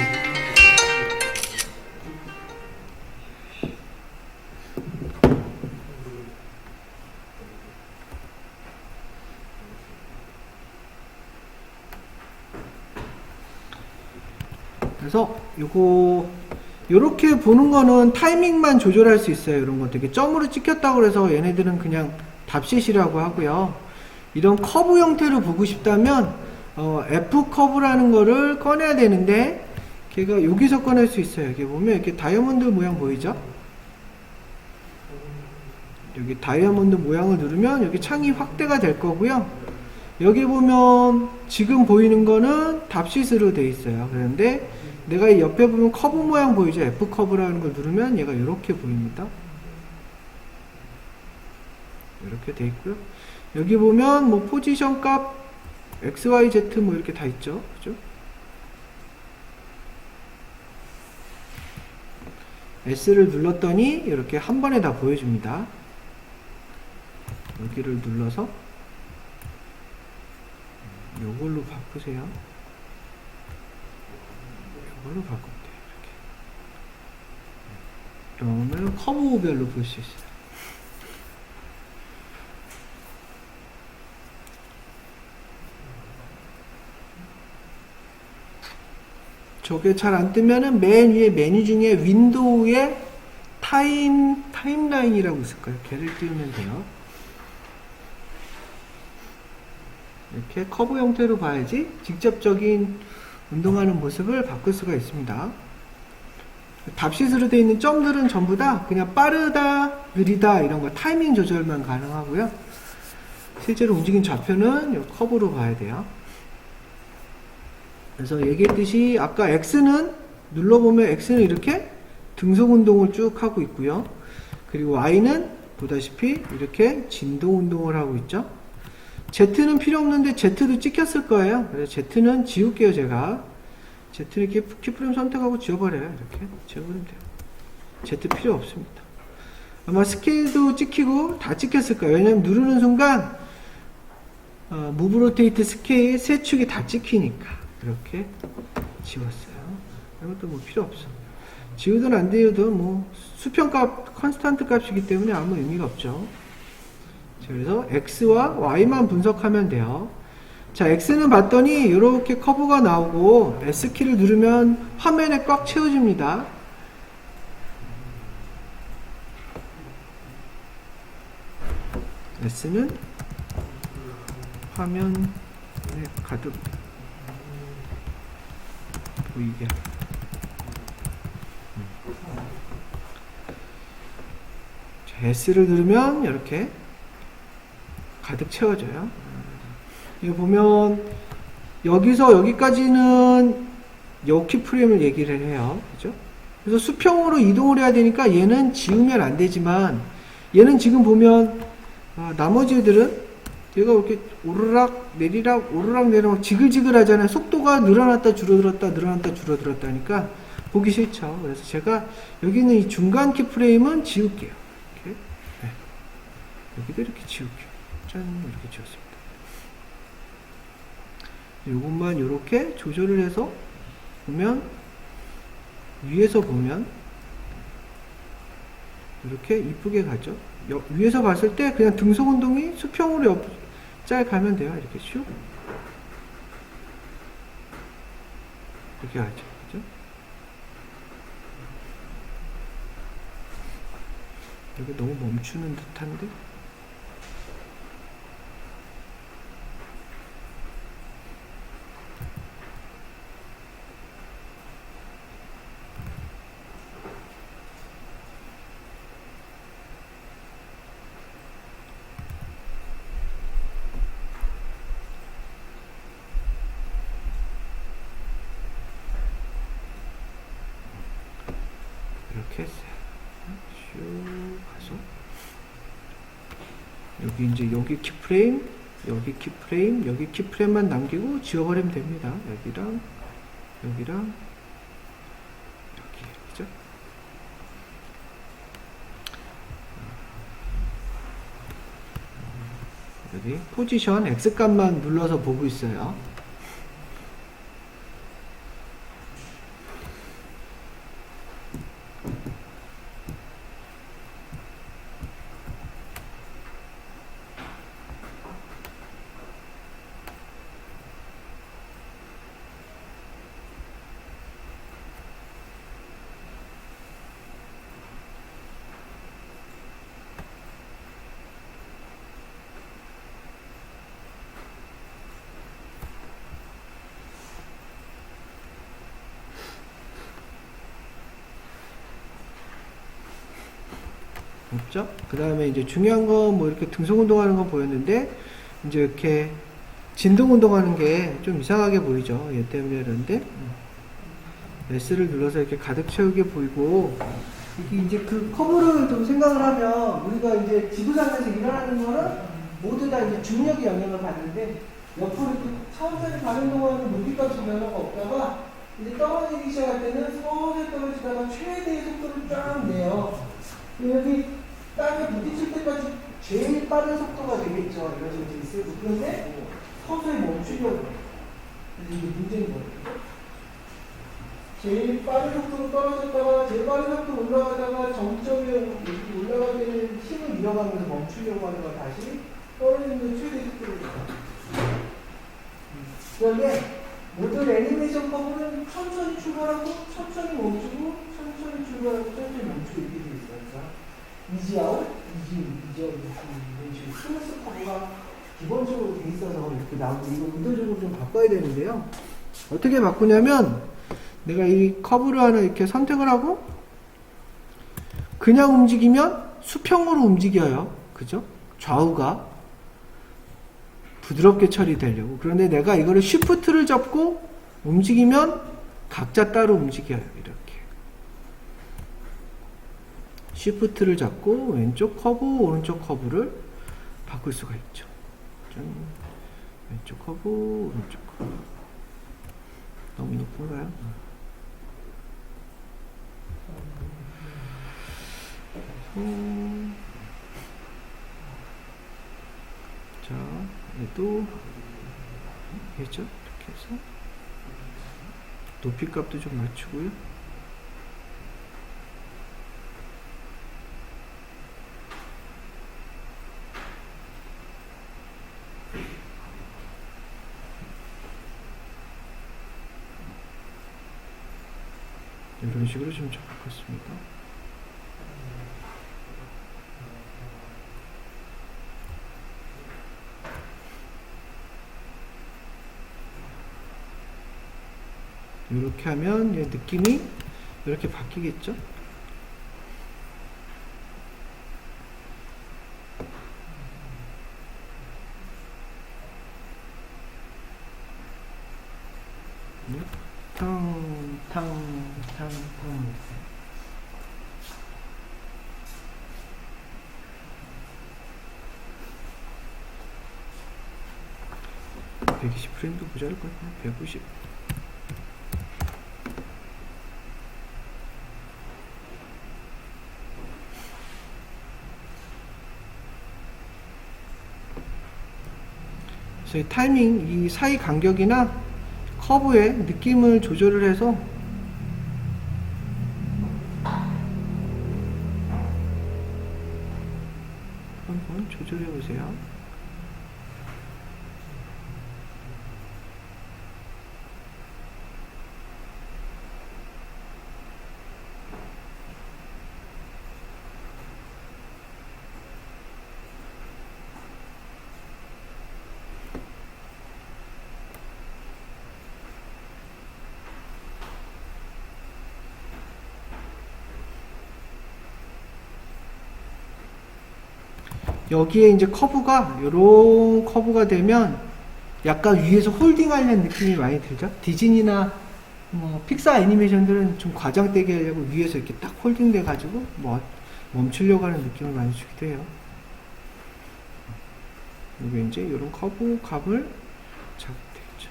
그래서 요렇게 보는 거는 타이밍만 조절할 수 있어요. 이런 거 되게 점으로 찍혔다고 그래서 얘네들은 그냥 답시시라고 하고요. 이런 커브 형태로 보고 싶다면 F 커브라는 거를 꺼내야 되는데, 걔가 여기서 꺼낼 수 있어요. 여기 보면 이렇게 다이아몬드 모양 보이죠? 여기 다이아몬드 모양을 누르면 여기 창이 확대가 될 거고요. 여기 보면 지금 보이는 거는 답시스로 돼 있어요. 그런데 내가 이 옆에 보면 커브 모양 보이죠? F 커브라는 걸 누르면 얘가 이렇게 보입니다. 이렇게 돼 있고요. 여기 보면 뭐 포지션 값 X, Y, Z 뭐 이렇게 다 있죠. 그죠? S를 눌렀더니 이렇게 한 번에 다 보여줍니다. 여기를 눌러서 요걸로 바꾸세요. 이걸로 바꾸면 돼요. 이렇게. 그러면 커브별로 볼 수 있어요. 저게 잘 안 뜨면은 맨 위에 메뉴 중에 윈도우에 타임라인이라고 있을 거예요. 걔를 띄우면 돼요. 이렇게 커브 형태로 봐야지 직접적인 운동하는 모습을 바꿀 수가 있습니다. 답시스로 되어 있는 점들은 전부 다 그냥 빠르다, 느리다 이런 거 타이밍 조절만 가능하고요. 실제로 움직인 좌표는 이 커브로 봐야 돼요. 그래서 얘기했듯이 아까 X는 눌러보면 X는 이렇게 등속 운동을 쭉 하고 있고요. 그리고 Y는 보다시피 이렇게 진동 운동을 하고 있죠. Z는 필요 없는데 Z도 찍혔을 거예요. 그래서 Z는 지울게요. 제가 Z는 이렇게 키프레임 선택하고 지워버려요. 이렇게 지워버리면 돼요. Z 필요 없습니다. 아마 스케일도 찍히고 다 찍혔을 거예요. 왜냐면 누르는 순간 무브 로테이트 스케일 세 축이 다 찍히니까 이렇게 지웠어요. 이것도 뭐 필요 없어. 지우든 안 지우든 뭐 수평값 컨스탄트 값이기 때문에 아무 의미가 없죠. 그래서 X와 Y만 분석하면 돼요. 자, X는 봤더니 이렇게 커브가 나오고 S키를 누르면 화면에 꽉 채워집니다. S는 화면에 가득 보이게. 자, S를 누르면 이렇게 가득 채워져요. 이거 보면 여기서 여기까지는 요 키프레임을 얘기를 해요. 그죠? 그래서 수평으로 이동을 해야 되니까 얘는 지우면 안 되지만 얘는 지금 보면 나머지 애들은 얘가 이렇게 오르락 내리락 오르락 내리락 지글지글 하잖아요. 속도가 늘어났다 줄어들었다 늘어났다 줄어들었다 하니까 보기 싫죠. 그래서 제가 여기 있는 이 중간 키프레임은 지울게요. 이렇게. 네. 여기도 이렇게 지울게요. 짠, 이렇게 지웠습니다. 요것만 이렇게 조절을 해서 보면 위에서 보면 이렇게 이쁘게 가죠. 위에서 봤을 때 그냥 등속 운동이 수평으로 짤 가면 돼요. 이렇게 슉 이렇게 가죠. 그죠? 여기 너무 멈추는 듯한데? 이렇게 했어요. 슉 가서 여기 이제 여기 키프레임, 여기 키프레임, 여기 키프레임만 남기고 지워버리면 됩니다. 여기랑 여기랑 여기, 그죠? 여기 포지션 X값만 눌러서 보고 있어요. 없죠? 그 다음에 이제 중요한 건 뭐 이렇게 등속 운동하는 건 보였는데, 이제 이렇게 진동 운동하는 게 좀 이상하게 보이죠? 얘 때문에 그런데, S를 눌러서 이렇게 가득 채우게 보이고, 이게 이제 그 커브를 좀 생각을 하면, 우리가 이제 지구상에서 일어나는 거는 모두 다 이제 중력의 영향을 받는데, 옆으로 이렇게 천천히 가는 동안은 무기값이 변화가 없다가, 이제 떨어지기 시작할 때는 서서히 떨어지다가 최대의 속도를 쫙 내요. 여기 땅에 부딪힐 때까지 제일 빠른 속도가 되겠죠. 이런 식으로 있어요. 그런데 서서히 멈추려고. 그래서 이게 문제인 거예요. 제일 빠른 속도로 떨어졌다가 제일 빠른 속도로 올라가다가 정점에 올라갈 때는 힘을 잃어가면서 멈추려고 하는 걸 다시 떨어지는 최대 속도로 가요. 그런데 모든 애니메이션 커브는 천천히 출발하고 천천히 멈추고 천천히 출발하고 천천히 멈추고 이렇게 돼 있어요. 이지아웃, 이지아웃 이런 식으로 스무스 커브가 기본적으로 돼 있어서 이렇게 나오고 이거 의도적으로 좀 바꿔야 되는데요. 어떻게 바꾸냐면 내가 이 커브를 하나 이렇게 선택을 하고 그냥 움직이면 수평으로 움직여요. 그죠? 좌우가 부드럽게 처리되려고. 그런데 내가 이거를 쉬프트를 잡고 움직이면 각자 따로 움직여요. 이렇게. 쉬프트를 잡고 왼쪽 커브, 오른쪽 커브를 바꿀 수가 있죠. 왼쪽 커브, 오른쪽 커브. 너무 높은가요? 자, 얘도 얘죠? 이렇게 해서 높이 값도 좀 맞추고요. 이런 식으로 좀 잡았습니다. 이렇게 하면 얘 느낌이 이렇게 바뀌겠죠? 탕 120프레임도 모자랄 것 같네. 190. 그래서 이 타이밍, 이 사이 간격이나 커브의 느낌을 조절을 해서 한번 조절해 보세요. 여기에 이제 커브가 요런 커브가 되면 약간 위에서 홀딩하려는 느낌이 많이 들죠. 디즈니나 뭐 픽사 애니메이션들은 좀 과장되게 하려고 위에서 이렇게 딱 홀딩돼 가지고 뭐 멈추려고 하는 느낌을 많이 주기도 해요. 이게 이제 이런 커브 값을 잡으면 되겠죠.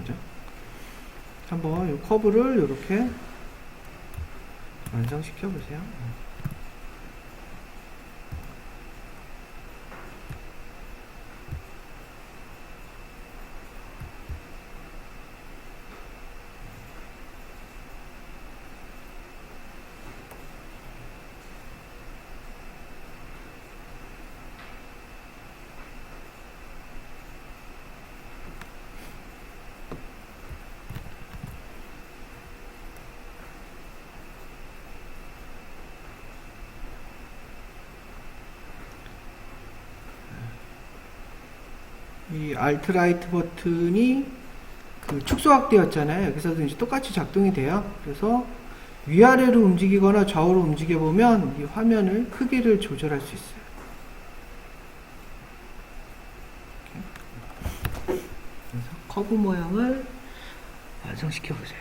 이제 한번 이 커브를 이렇게 완성시켜 보세요. 이 Alt 라이트 버튼이 그 축소 확대였잖아요. 여기서도 이제 똑같이 작동이 돼요. 그래서 위아래로 움직이거나 좌우로 움직여 보면 이 화면을 크기를 조절할 수 있어요. 이렇게. 그래서 커브 모양을 완성시켜 보세요.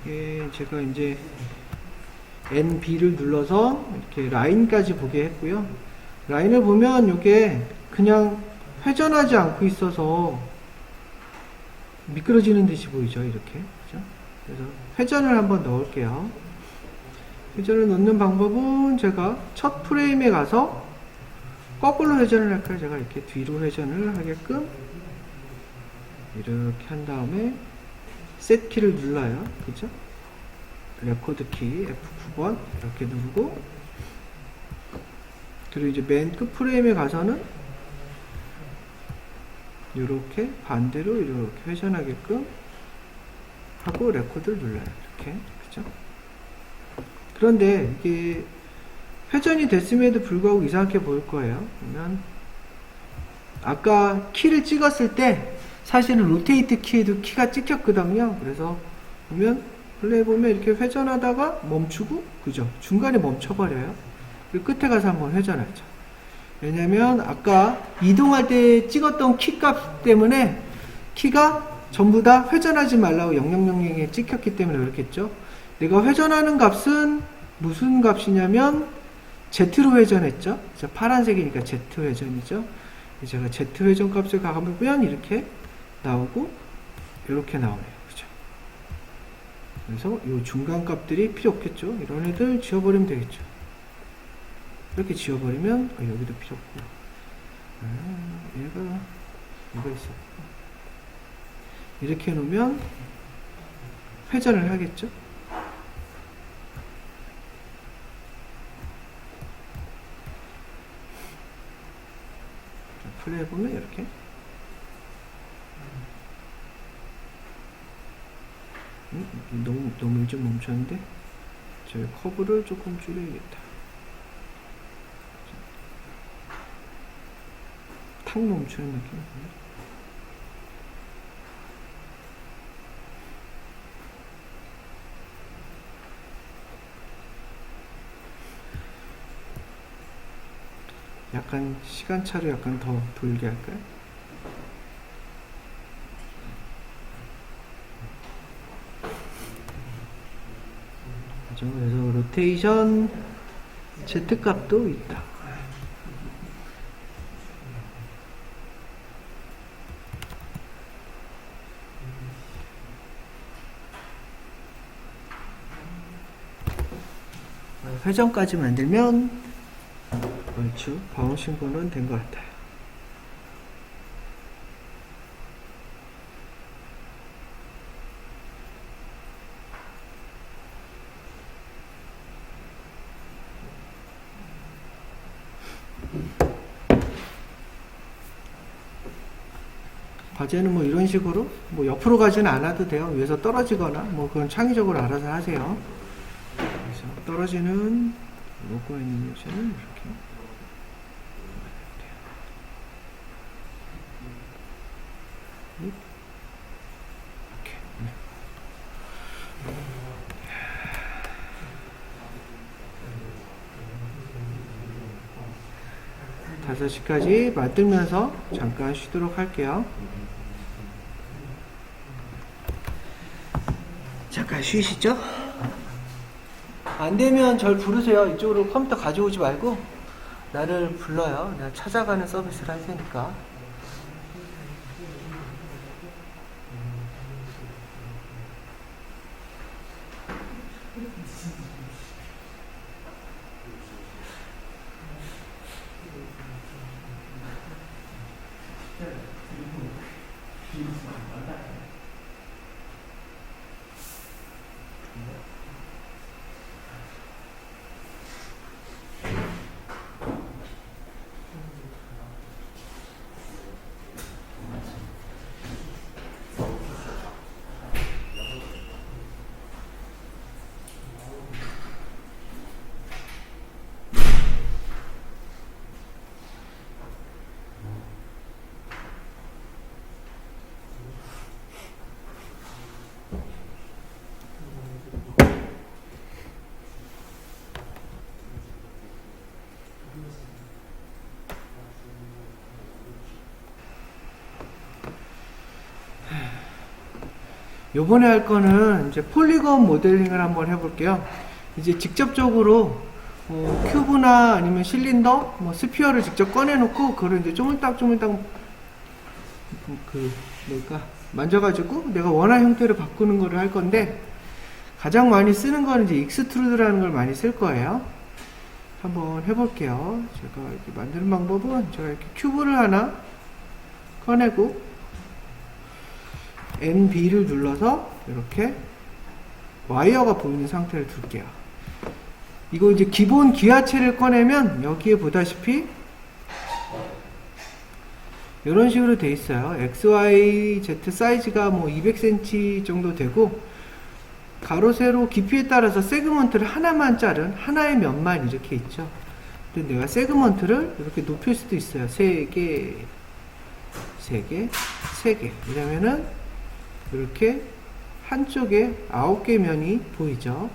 이게 제가 이제 NB를 눌러서 이렇게 라인까지 보게 했고요. 라인을 보면 이게 그냥 회전하지 않고 있어서 미끄러지는 듯이 보이죠, 이렇게. 그죠? 그래서 회전을 한번 넣을게요. 회전을 넣는 방법은 제가 첫 프레임에 가서 거꾸로 회전을 할까요? 제가 이렇게 뒤로 회전을 하게끔 이렇게 한 다음에 셋 키를 눌러요. 그죠? 레코드 키 F9번 이렇게 누르고, 그리고 이제 맨 끝 프레임에 가서는 이렇게 반대로 이렇게 회전하게끔 하고 레코드를 눌러요. 이렇게. 그죠? 그런데 이게 회전이 됐음에도 불구하고 이상하게 보일 거예요. 그러면 아까 키를 찍었을 때 사실은 로테이트 키에도 키가 찍혔거든요. 그래서 보면 플레이 보면 이렇게 회전하다가 멈추고, 그죠? 중간에 멈춰버려요. 그리고 끝에 가서 한번 회전하죠. 왜냐면 아까 이동할 때 찍었던 키 값 때문에 키가 전부 다 회전하지 말라고 0000에 찍혔기 때문에 그렇겠죠. 내가 회전하는 값은 무슨 값이냐면 Z로 회전했죠. 그래서 파란색이니까 Z 회전이죠. 제가 Z 회전 값을 가보면 이렇게 나오고 이렇게 나오네요. 그죠? 그래서 이 중간 값들이 필요 없겠죠. 이런 애들 지워버리면 되겠죠. 이렇게 지워버리면 여기도 필요 없고, 얘가 있어. 이렇게 해놓으면 회전을 하겠죠. 플레이 해보면 이렇게 너무 일찍 멈췄는데 저희 커브를 조금 줄여야겠다. 탁 멈추는 느낌. 약간 시간차로 약간 더 돌게 할까요? 그죠? 그래서 로테이션 Z 값도 있다. 회전까지 만들면 얼추 바운싱고는 된 것 같아요. 과제는 뭐 이런 식으로 뭐 옆으로 가지는 않아도 돼요. 위에서 떨어지거나 뭐 그건 창의적으로 알아서 하세요. 그래서 떨어지는 로고 애니메이션을 이렇게 이렇게. 네. 5시까지 만들면서 잠깐 쉬도록 할게요. 잠깐 쉬시죠? 안 되면 절 부르세요. 이쪽으로 컴퓨터 가져오지 말고 나를 불러요. 내가 찾아가는 서비스를 할 테니까. 요번에 할 거는 이제 폴리건 모델링을 한번 해볼게요. 이제 직접적으로 큐브나 아니면 실린더, 뭐 스피어를 직접 꺼내놓고 그걸 이제 쪼물딱쪼물딱 만져가지고 내가 원하는 형태를 바꾸는 거를 할 건데, 가장 많이 쓰는 거는 이제 익스트루드라는 걸 많이 쓸 거예요. 한번 해볼게요. 제가 이렇게 만드는 방법은 제가 이렇게 큐브를 하나 꺼내고 NB를 눌러서 이렇게 와이어가 보이는 상태를 둘게요. 이거 이제 기본 기하체를 꺼내면 여기에 보다시피 이런 식으로 돼 있어요. XY, Z 사이즈가 뭐 200cm 정도 되고, 가로, 세로, 깊이에 따라서 세그먼트를 하나만 자른 하나의 면만 이렇게 있죠. 근데 내가 세그먼트를 이렇게 높일 수도 있어요. 3개, 3개, 3개. 왜냐면은 이렇게 한쪽에 9개 면이 보이죠.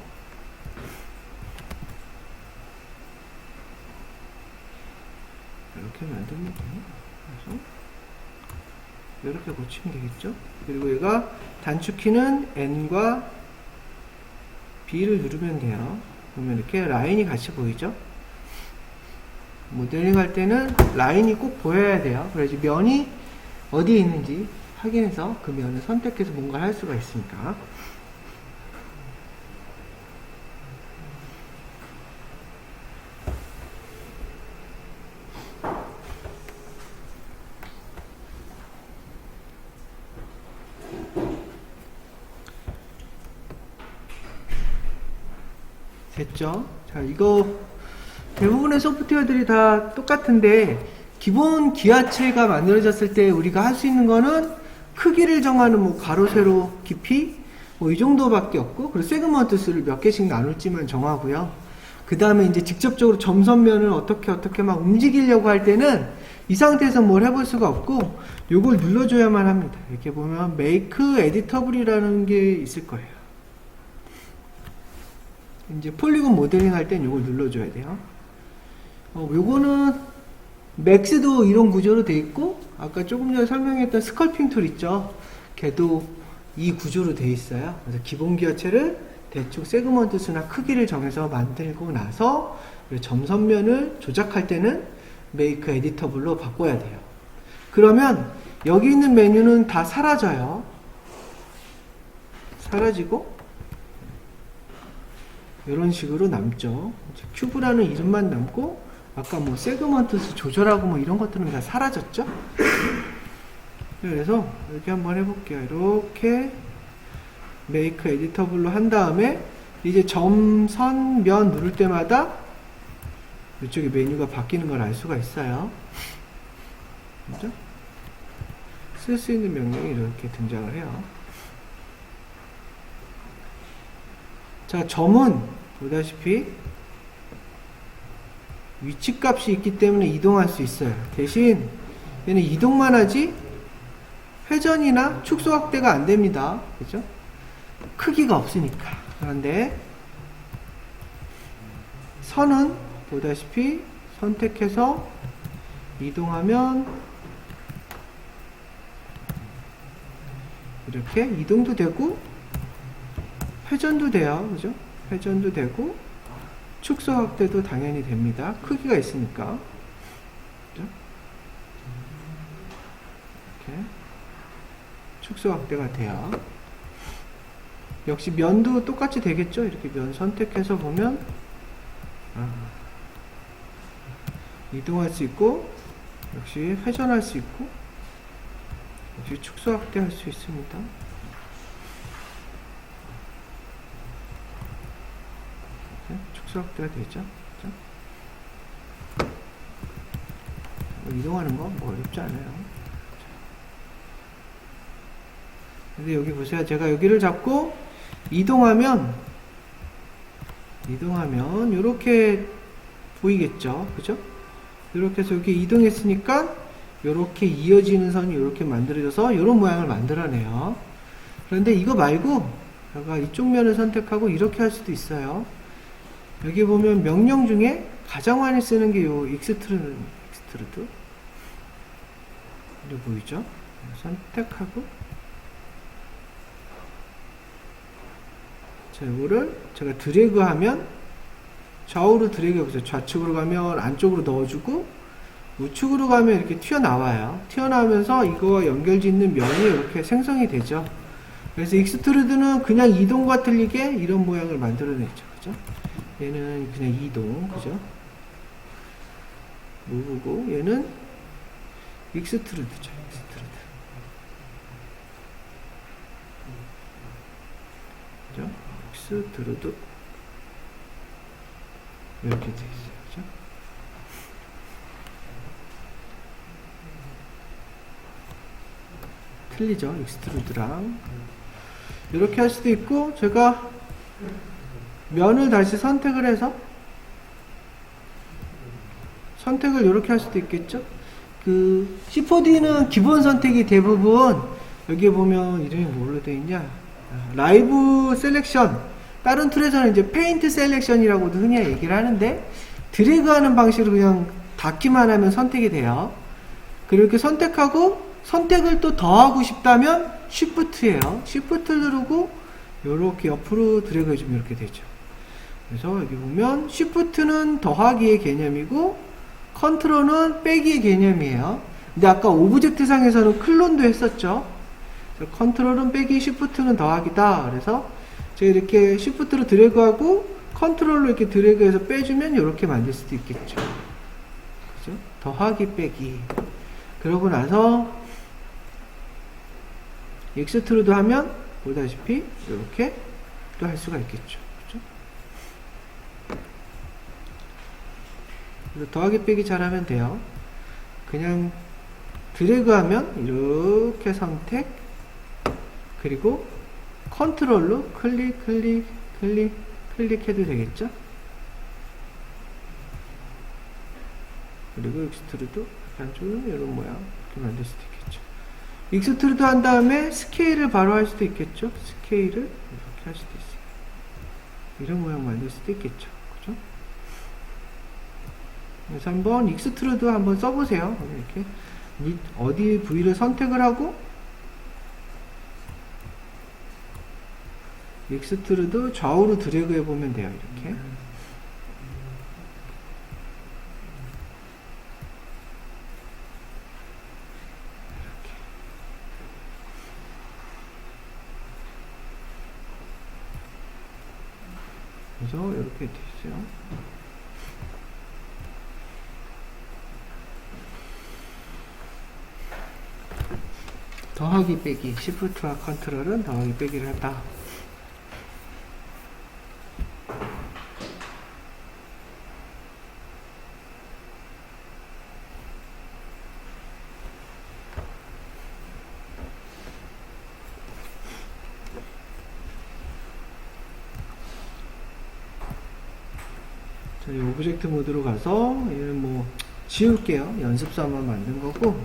이렇게 만들면 돼요. 그래서 이렇게 고치면 되겠죠. 그리고 얘가 단축키는 N과 B를 누르면 돼요. 그러면 이렇게 라인이 같이 보이죠. 모델링 할 때는 라인이 꼭 보여야 돼요. 그래야지 면이 어디에 있는지 확인해서 그 면을 선택해서 뭔가를 할 수가 있으니까. 됐죠? 자, 이거 대부분의 소프트웨어들이 다 똑같은데, 기본 기하체가 만들어졌을 때 우리가 할 수 있는 거는 크기를 정하는 뭐 가로, 세로, 깊이 뭐 이 정도밖에 없고, 그리고 세그먼트 수를 몇 개씩 나눌지만 정하고요. 그 다음에 이제 직접적으로 점선면을 어떻게 막 움직이려고 할 때는 이 상태에서 뭘 해볼 수가 없고, 요걸 눌러줘야만 합니다. 이렇게 보면 Make Editable이라는 게 있을 거예요. 이제 폴리곤 모델링 할 땐 요걸 눌러줘야 돼요. 요거는 맥스도 이런 구조로 돼 있고, 아까 조금 전에 설명했던 스컬핑 툴 있죠. 걔도 이 구조로 돼 있어요. 그래서 기본 기하체를 대충 세그먼트 수나 크기를 정해서 만들고 나서 점선면을 조작할 때는 Make Editable로 바꿔야 돼요. 그러면 여기 있는 메뉴는 다 사라져요. 사라지고 이런 식으로 남죠. 이제 큐브라는 이름만 남고 아까 뭐 세그먼트수 조절하고 뭐 이런 것들은 다 사라졌죠. 그래서 이렇게 한번 해볼게요. 이렇게 메이크 에디터블로 한 다음에 이제 점, 선, 면 누를 때마다 이쪽에 메뉴가 바뀌는 걸 알 수가 있어요. 그죠? 쓸 수 있는 명령이 이렇게 등장을 해요. 자, 점은 보다시피 위치값이 있기 때문에 이동할 수 있어요. 대신 얘는 이동만 하지 회전이나 축소 확대가 안 됩니다. 그죠? 크기가 없으니까. 그런데 선은 보다시피 선택해서 이동하면 이렇게 이동도 되고 회전도 돼요. 그죠? 회전도 되고 축소 확대도 당연히 됩니다. 크기가 있으니까. 그죠? 이렇게 축소 확대가 돼요. 역시 면도 똑같이 되겠죠? 이렇게 면 선택해서 보면 이동할 수 있고 역시 회전할 수 있고 역시 축소 확대할 수 있습니다. 축소 확대가 되죠? 그렇죠? 이동하는 거 뭐 어렵지 않아요. 근데 여기 보세요. 제가 여기를 잡고 이동하면 이렇게 보이겠죠? 그죠? 이렇게 해서 여기 이동했으니까 이렇게 이어지는 선이 이렇게 만들어져서 이런 모양을 만들어내요. 그런데 이거 말고 제가 이쪽 면을 선택하고 이렇게 할 수도 있어요. 여기 보면 명령 중에 가장 많이 쓰는 게 요 익스트루드 이렇게 보이죠? 선택하고 자, 이거를 제가 드래그하면 좌우로 드래그 해보세요. 좌측으로 가면 안쪽으로 넣어주고 우측으로 가면 이렇게 튀어나와요. 튀어나오면서 이거와 연결짓는 면이 이렇게 생성이 되죠. 그래서 익스트루드는 그냥 이동과 틀리게 이런 모양을 만들어내죠. 그죠? 얘는 그냥 이동, 그죠? 무브고 얘는 익스트루드죠. 익스트루드. 그죠? 익스트루드 이렇게 돼 있어요. 그죠? 틀리죠? 익스트루드랑 이렇게 할 수도 있고 제가 면을 다시 선택을 해서 선택을 이렇게 할 수도 있겠죠? 그 C4D는 기본 선택이 대부분 여기에 보면 이름이 뭘로 되어 있냐? 라이브 셀렉션. 다른 툴에서는 이제 페인트 셀렉션이라고도 흔히 얘기를 하는데 드래그하는 방식으로 그냥 닫기만 하면 선택이 돼요. 그리고 이렇게 선택하고 선택을 또 더하고 싶다면 Shift예요. Shift 누르고 이렇게 옆으로 드래그 해주면 이렇게 되죠. 그래서 여기 보면 Shift는 더하기의 개념이고 컨트롤은 빼기의 개념이에요. 근데 아까 오브젝트 상에서는 클론도 했었죠. 컨트롤은 빼기, Shift는 더하기다. 그래서 제가 이렇게 Shift로 드래그하고 컨트롤로 이렇게 드래그해서 빼주면 이렇게 만들 수도 있겠죠. 그죠? 더하기, 빼기. 그러고 나서 익스트루드 하면 보다시피 이렇게 또 할 수가 있겠죠. 그죠? 그래서 더하기, 빼기 잘하면 돼요. 그냥 드래그하면 이렇게 선택 그리고 컨트롤로 클릭해도 되겠죠? 그리고 익스트루드 안쪽은 이런 모양 이렇게 만들 수도 있겠죠. 익스트루드 한 다음에 스케일을 바로 할 수도 있겠죠. 스케일을 이렇게 할 수도 있어요. 이런 모양 만들 수도 있겠죠. 그죠? 그래서 한번 익스트루드 한번 써보세요. 이렇게 어디 부위를 선택을 하고 익스트루드 좌우로 드래그 해보면 돼요. 이렇게. 그래서 이렇게 돼 있어요. 더하기 빼기, 시프트와 컨트롤은 더하기 빼기를 한다. 자, 이 오브젝트 모드로 가서 얘는 뭐 지울게요. 연습삼아 만든 거고,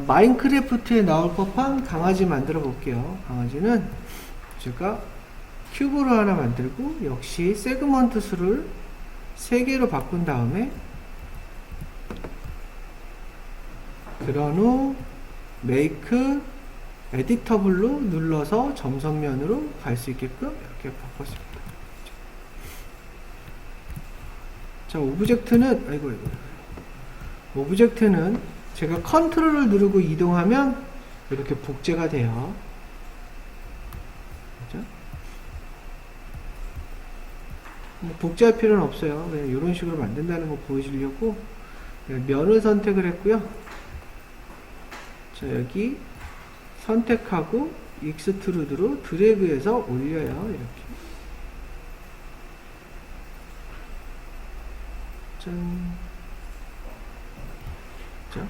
마인크래프트에 나올 법한 강아지 만들어 볼게요. 강아지는 제가 큐브로 하나 만들고, 역시 세그먼트 수를 3개로 바꾼 다음에 그런 후 메이크 에디터블로 눌러서 점선면으로 갈 수 있게끔 이렇게 바꿨습니다. 자, 오브젝트는 제가 컨트롤을 누르고 이동하면 이렇게 복제가 돼요. 그죠? 뭐 복제할 필요는 없어요. 그냥 이런 식으로 만든다는 거 보여주려고 면을 선택을 했고요. 자, 여기 선택하고 익스트루드로 드래그해서 올려요. 이렇게. 짠. 자.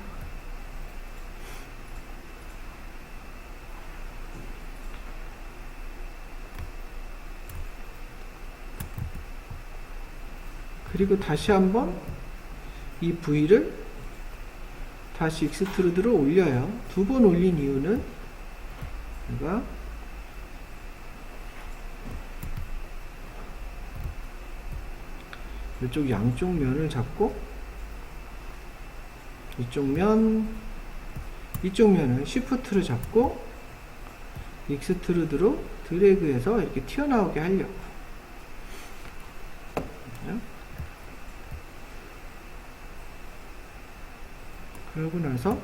그리고 다시 한번 이 부위를 다시 익스트루드로 올려요. 2번 올린 이유는 제가 이쪽 양쪽 면을 잡고 이쪽 면은 쉬프트를 잡고 익스트루드로 드래그해서 이렇게 튀어나오게 하려고. 그러고 나서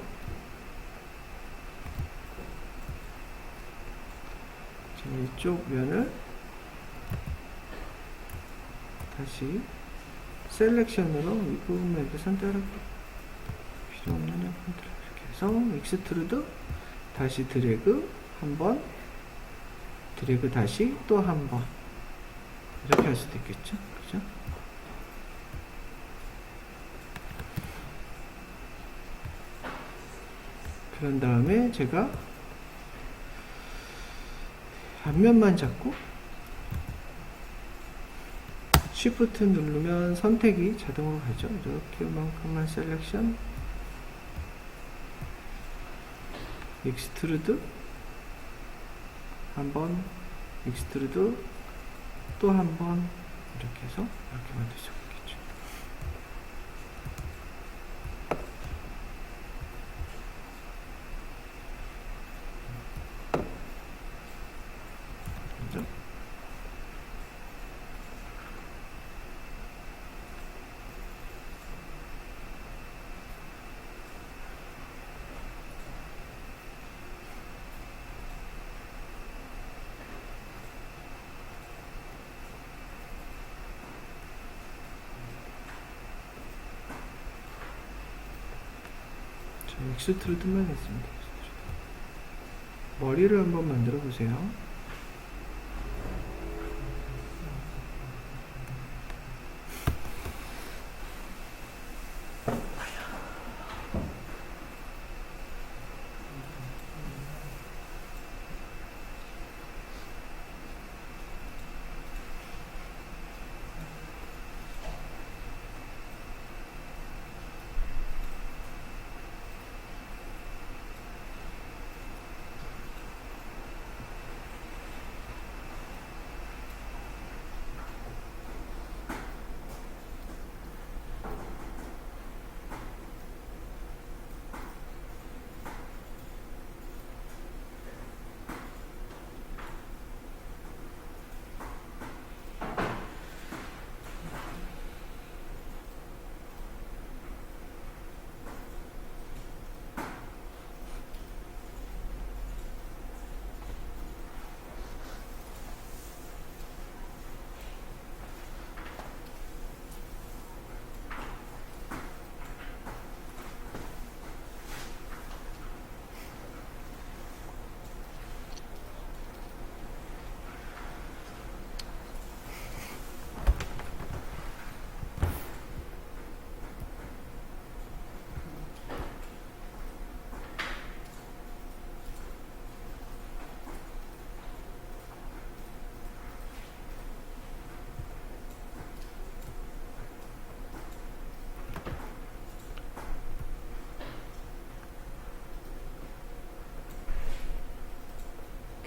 이쪽 면을 다시 셀렉션으로 이 부분만 이렇게 선택하고 필요 없는 컨트롤 이렇게 해서 익스트루드 다시 드래그 한번 드래그 다시 또 한번 이렇게 할 수도 있겠죠. 그죠? 그런 다음에 제가 앞면만 잡고 Shift 누르면 선택이 자동으로 가죠. 이렇게만큼만 셀렉션, 익스트루드 한번, 익스트루드 또 한번 이렇게 해서 이렇게 만들 수 있겠죠. 그죠? 익스트루드만 했습니다. 머리를 한번 만들어 보세요.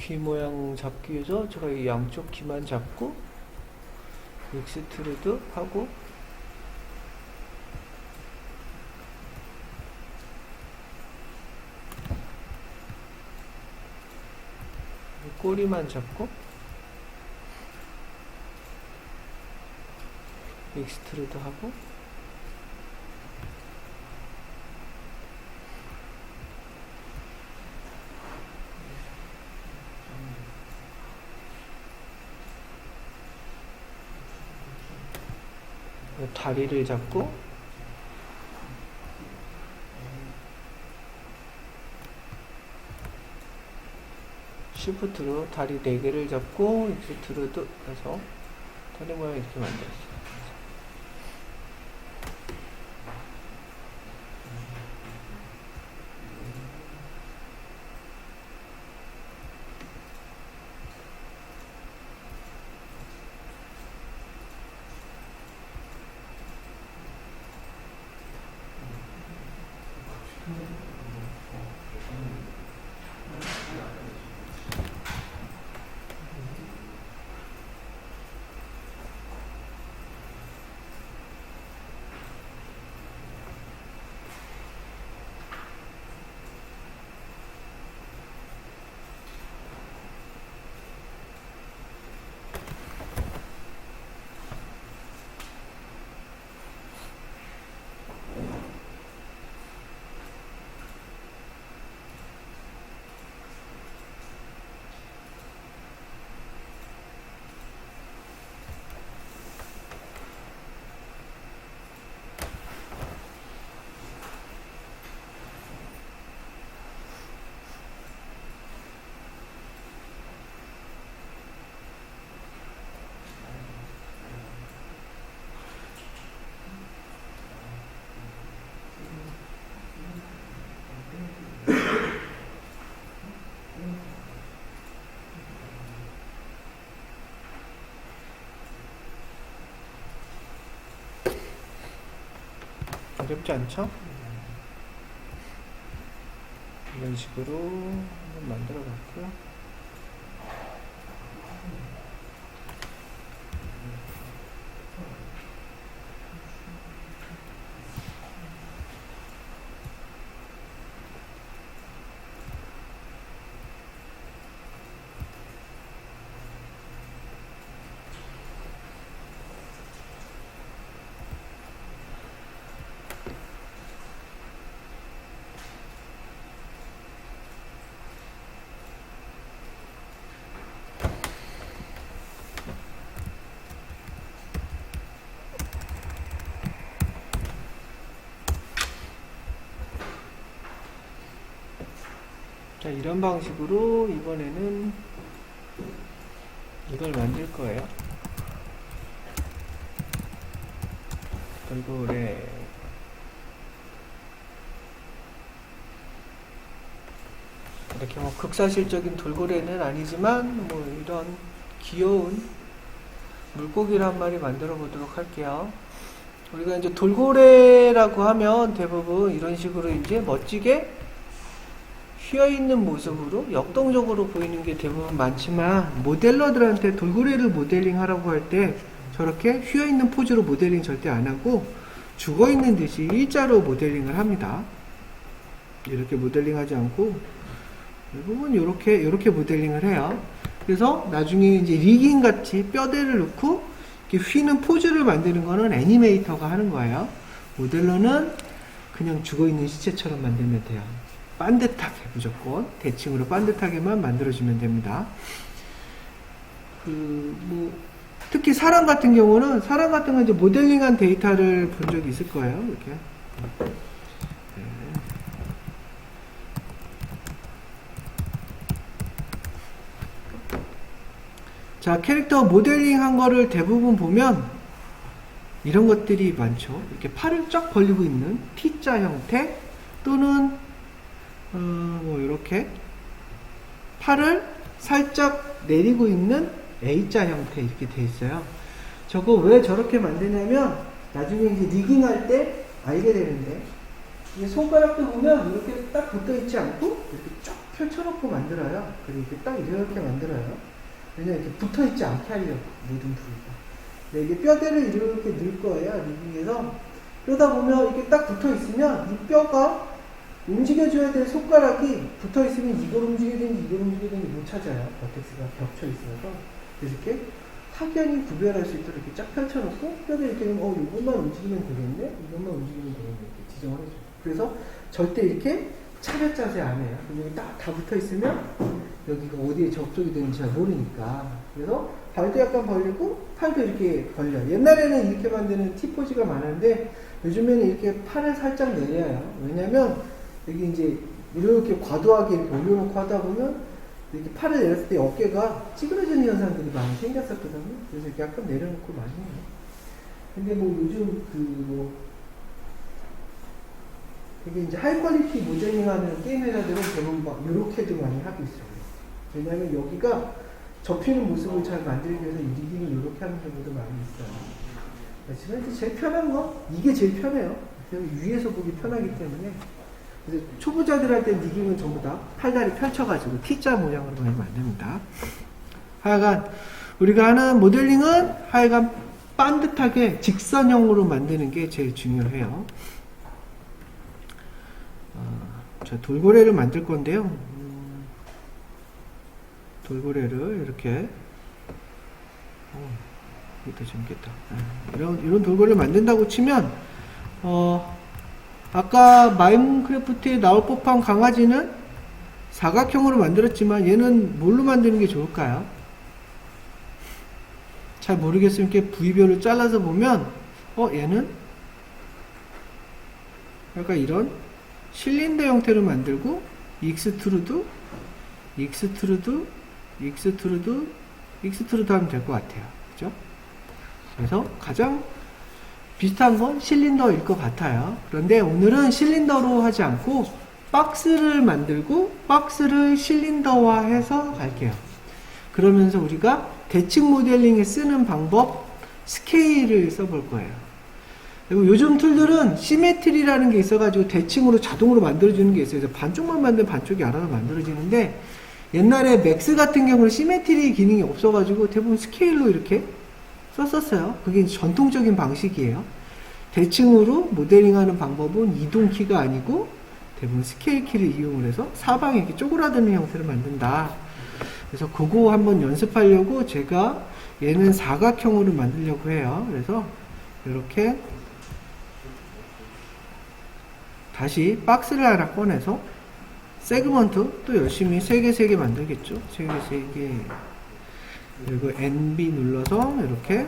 귀 모양 잡기 위해서 제가 이 양쪽 귀만 잡고 익스트루드 하고 꼬리만 잡고 익스트루드 하고 다리를 잡고 시프트로 다리 4개를 잡고 익스트루드 해서 다리 모양 이렇게 만들었어요. 어렵지 않죠? 이런 식으로 한번 만들어 볼게요. 자, 이런 방식으로 이번에는 이걸 만들 거예요. 돌고래. 이렇게 뭐 극사실적인 돌고래는 아니지만 뭐 이런 귀여운 물고기를 한 마리 만들어 보도록 할게요. 우리가 이제 돌고래라고 하면 대부분 이런 식으로 이제 멋지게 휘어있는 모습으로 역동적으로 보이는 게 대부분 많지만, 모델러들한테 돌고래를 모델링 하라고 할 때 저렇게 휘어있는 포즈로 모델링 절대 안 하고 죽어있는 듯이 일자로 모델링을 합니다. 이렇게 모델링 하지 않고 대부분 이렇게 모델링을 해요. 그래서 나중에 이제 리깅 같이 뼈대를 넣고 이렇게 휘는 포즈를 만드는 거는 애니메이터가 하는 거예요. 모델러는 그냥 죽어있는 시체처럼 만들면 돼요. 반듯하게, 무조건 대칭으로 반듯하게만 만들어주면 됩니다. 특히 사람 같은 경우는, 사람 같은 건 이제 모델링한 데이터를 본 적이 있을 거예요. 이렇게. 네. 자, 캐릭터 모델링 한 거를 대부분 보면 이런 것들이 많죠. 이렇게 팔을 쫙 벌리고 있는 T자 형태, 또는 뭐 이렇게 팔을 살짝 내리고 있는 A자 형태 이렇게 돼 있어요. 저거 왜 저렇게 만드냐면 나중에 이제 리깅할 때 알게 되는데, 이게 손가락도 보면 이렇게 딱 붙어 있지 않고 이렇게 쫙 펼쳐놓고 만들어요. 그리고 이렇게 딱 이렇게 만들어요. 왜냐면 이렇게 붙어있지 않게 하려고, 모든 부위가. 네, 이게 뼈대를 이렇게 넣을 거예요, 리빙에서. 그러다 보면 이렇게 딱 붙어있으면 이 뼈가 움직여줘야 될 손가락이 붙어있으면 이걸 움직여야 되는지 이걸 움직여야 되는지 못 찾아요. 버텍스가 겹쳐있어서. 그래서 이렇게 확연히 구별할 수 있도록 이렇게 쫙 펼쳐놓고 뼈대 이렇게 하면 이것만 움직이면 되겠네? 이것만 움직이면 되겠네? 이렇게 지정을 해줘요. 그래서 절대 이렇게 차렷 자세 안 해요. 여기 다 붙어있으면 여기가 어디에 접촉이 되는지 잘 모르니까. 그래서 발도 약간 벌리고 팔도 이렇게 벌려요. 옛날에는 이렇게 만드는 T포즈가 많은데 요즘에는 이렇게 팔을 살짝 내려요. 왜냐면 여기 이제 이렇게 과도하게 이렇게 올려놓고 하다 보면 이렇게 팔을 내렸을 때 어깨가 찌그러지는 현상들이 많이 생겼었거든요. 그래서 이렇게 약간 내려놓고 많이 해요. 근데 뭐 요즘 되게 이제 하이 퀄리티 모델링 하는 게임 회사들은 대부분 막 이렇게도 많이 하고 있어요. 왜냐면 여기가 접히는 모습을 잘 만들기 위해서 이 리딩을 이렇게 하는 경우도 많이 있어요. 하지만 제일 편한 건 이게 제일 편해요. 위에서 보기 편하기 때문에. 그래서 초보자들한테 리깅은 전부 다 팔다리 펼쳐가지고 T자 모양으로 많이 만듭니다. 하여간 우리가 하는 모델링은 하여간 반듯하게 직선형으로 만드는 게 제일 중요해요. 자, 돌고래를 만들 건데요. 돌고래를 이렇게 이것도 재밌겠다. 이런 돌고래를 만든다고 치면 아까 마인크래프트에 나올 법한 강아지는 사각형으로 만들었지만 얘는 뭘로 만드는 게 좋을까요? 잘 모르겠으면 이렇게 부위별로 잘라서 보면 얘는 약간 이런 실린더 형태로 만들고 익스트루드 하면 될 것 같아요. 그죠? 그래서 가장 비슷한 건 실린더일 것 같아요. 그런데 오늘은 실린더로 하지 않고 박스를 만들고 박스를 실린더화해서 갈게요. 그러면서 우리가 대칭 모델링에 쓰는 방법, 스케일을 써볼 거예요. 그리고 요즘 툴들은 시메트리라는 게 있어가지고 대칭으로 자동으로 만들어주는 게 있어요. 그래서 반쪽만 만들면 반쪽이 알아서 만들어지는데 옛날에 맥스 같은 경우는 시메트리 기능이 없어가지고 대부분 스케일로 이렇게 썼었어요. 그게 전통적인 방식이에요. 대칭으로 모델링하는 방법은 이동키가 아니고 대부분 스케일 키를 이용을 해서 사방에 이렇게 쪼그라드는 형태를 만든다. 그래서 그거 한번 연습하려고 제가 얘는 사각형으로 만들려고 해요. 그래서 이렇게 다시 박스를 하나 꺼내서 세그먼트 또 열심히 3개 만들겠죠. 3개 그리고 NB 눌러서 이렇게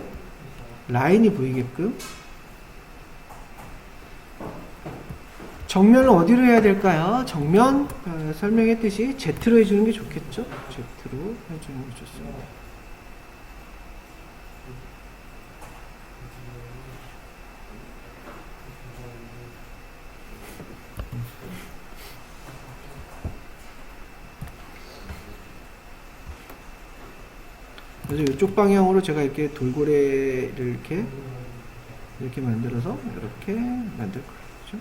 라인이 보이게끔. 정면을 어디로 해야 될까요? 정면 설명했듯이 Z로 해주는 게 좋겠죠. Z로 해주는 게 좋습니다. 그래서 이쪽 방향으로 제가 이렇게 돌고래를 이렇게 만들어서 이렇게 만들 거예요. 그렇죠?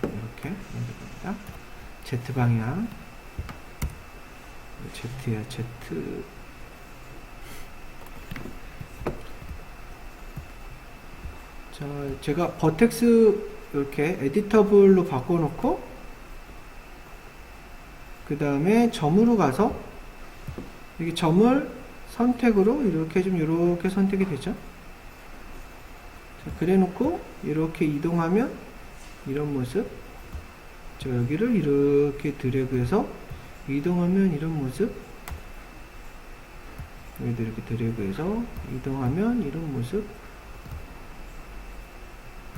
이렇게 만들 겁니다. Z 방향. Z야, Z. 자, 제가 버텍스 이렇게 에디터블로 바꿔놓고 그 다음에 점으로 가서 여기 점을 선택으로 이렇게 이렇게 선택이 되죠. 자, 그래 놓고 이렇게 이동하면 이런 모습. 자, 여기를 이렇게 드래그해서 이동하면 이런 모습. 여기도 이렇게 드래그해서 이동하면 이런 모습.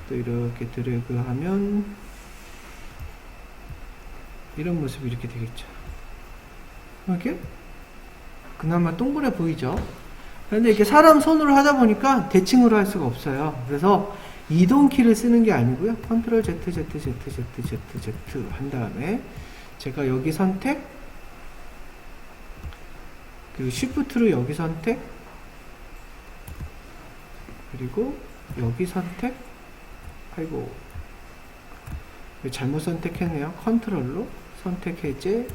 또 이렇게 드래그하면 이런 모습이 이렇게 되겠죠. 이렇게 그나마 동그래 보이죠. 그런데 이렇게 사람 손으로 하다 보니까 대칭으로 할 수가 없어요. 그래서 이동키를 쓰는 게 아니고요. 컨트롤 Z 한 다음에 제가 여기 선택, 그리고 쉬프트로 여기 선택, 그리고 여기 선택. 아이고, 잘못 선택했네요. 컨트롤로 선택 해제,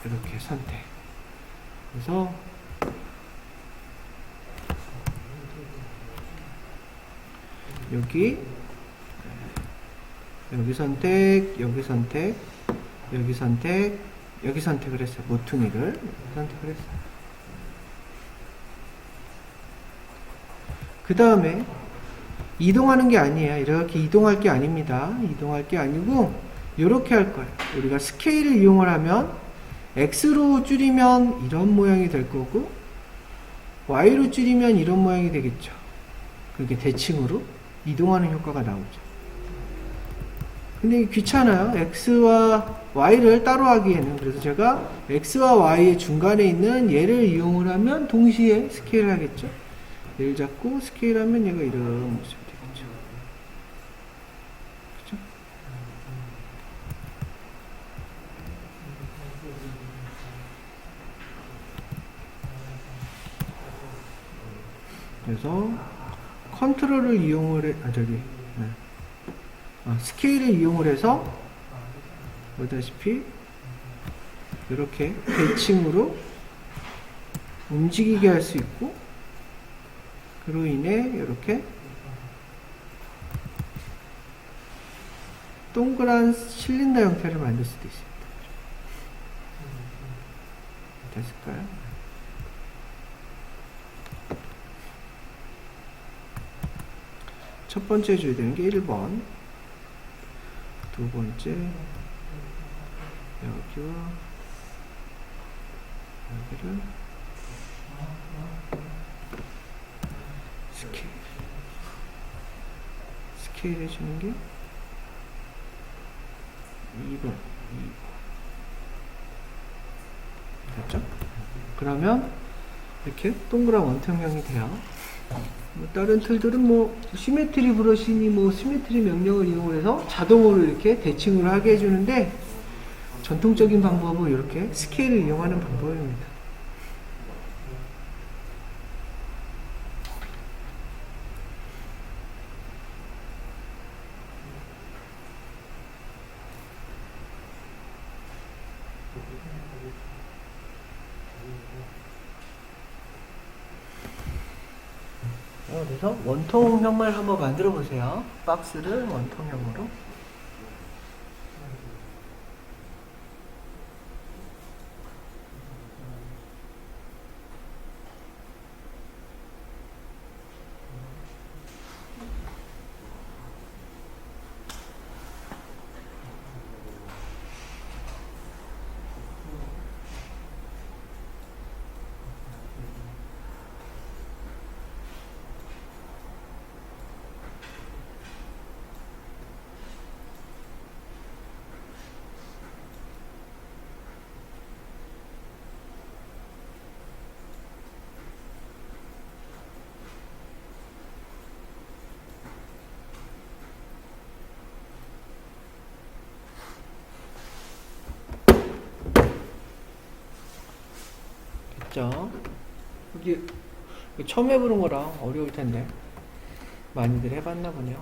이렇게 선택. 그래서 여기 선택, 여기 선택, 여기 선택, 여기 선택을 했어요. 모퉁이를 선택을 했어요. 그 다음에 이동하는 게 아니에요. 이렇게 이동할 게 아닙니다. 이동할 게 아니고 이렇게 할 거예요. 우리가 스케일을 이용을 하면 X로 줄이면 이런 모양이 될 거고 Y로 줄이면 이런 모양이 되겠죠. 그게 대칭으로 이동하는 효과가 나오죠. 근데 귀찮아요. X와 Y를 따로 하기에는. 그래서 제가 X와 Y의 중간에 있는 얘를 이용을 하면 동시에 스케일을 하겠죠. 얘를 잡고 스케일하면 얘가 이런 모습이 되겠죠. 그죠? 그래서 컨트롤을 이용을 해, 스케일을 이용을 해서 보다시피 이렇게 대칭으로 움직이게 할 수 있고, 그로 인해 이렇게 동그란 실린더 형태를 만들 수도 있습니다. 됐을까요? 첫 번째 줘야 되는 게 1번, 두 번째 여기와 여기를 스케일 해주는 게 2번. 됐죠? 그러면 이렇게 동그란 원통형이 돼요. 다른 틀들은 시메트리 브러쉬니 시메트리 명령을 이용해서 자동으로 이렇게 대칭을 하게 해주는데, 전통적인 방법은 이렇게 스케일을 이용하는 방법입니다. 그래서 원통형을 한번 만들어 보세요. 박스를 원통형으로. 됐죠? 여기 처음 해보는 거라 어려울 텐데 많이들 해봤나 보네요.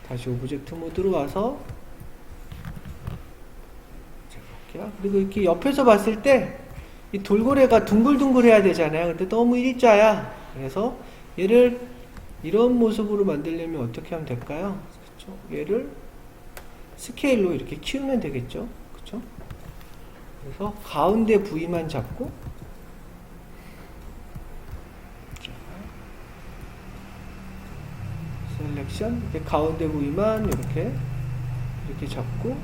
다시 오브젝트 모드로 와서 제가 볼게요. 그리고 이렇게 옆에서 봤을 때 이 돌고래가 둥글둥글 해야 되잖아요. 근데 너무 일자야. 그래서 얘를 이런 모습으로 만들려면 어떻게 하면 될까요? 그렇죠? 얘를 스케일로 이렇게 키우면 되겠죠. 그렇죠? 그래서 가운데 부위만 잡고, 셀렉션, 이렇게 가운데 부위만 이렇게 잡고,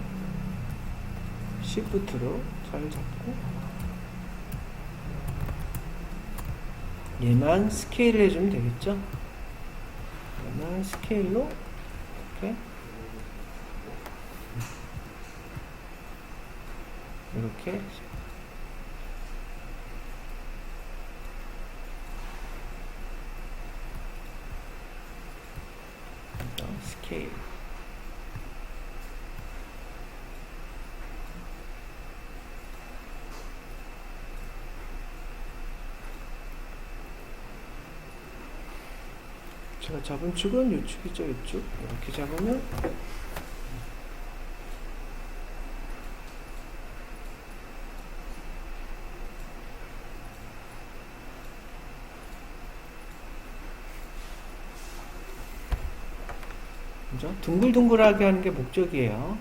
시프트로 잘 잡고, 얘만 스케일을 해주면 되겠죠. 얘만 스케일로 이렇게 스케일. 제가 잡은 축은 이축이죠, 이축. 이렇게 잡으면 그죠? 둥글둥글하게 하는 게 목적이에요.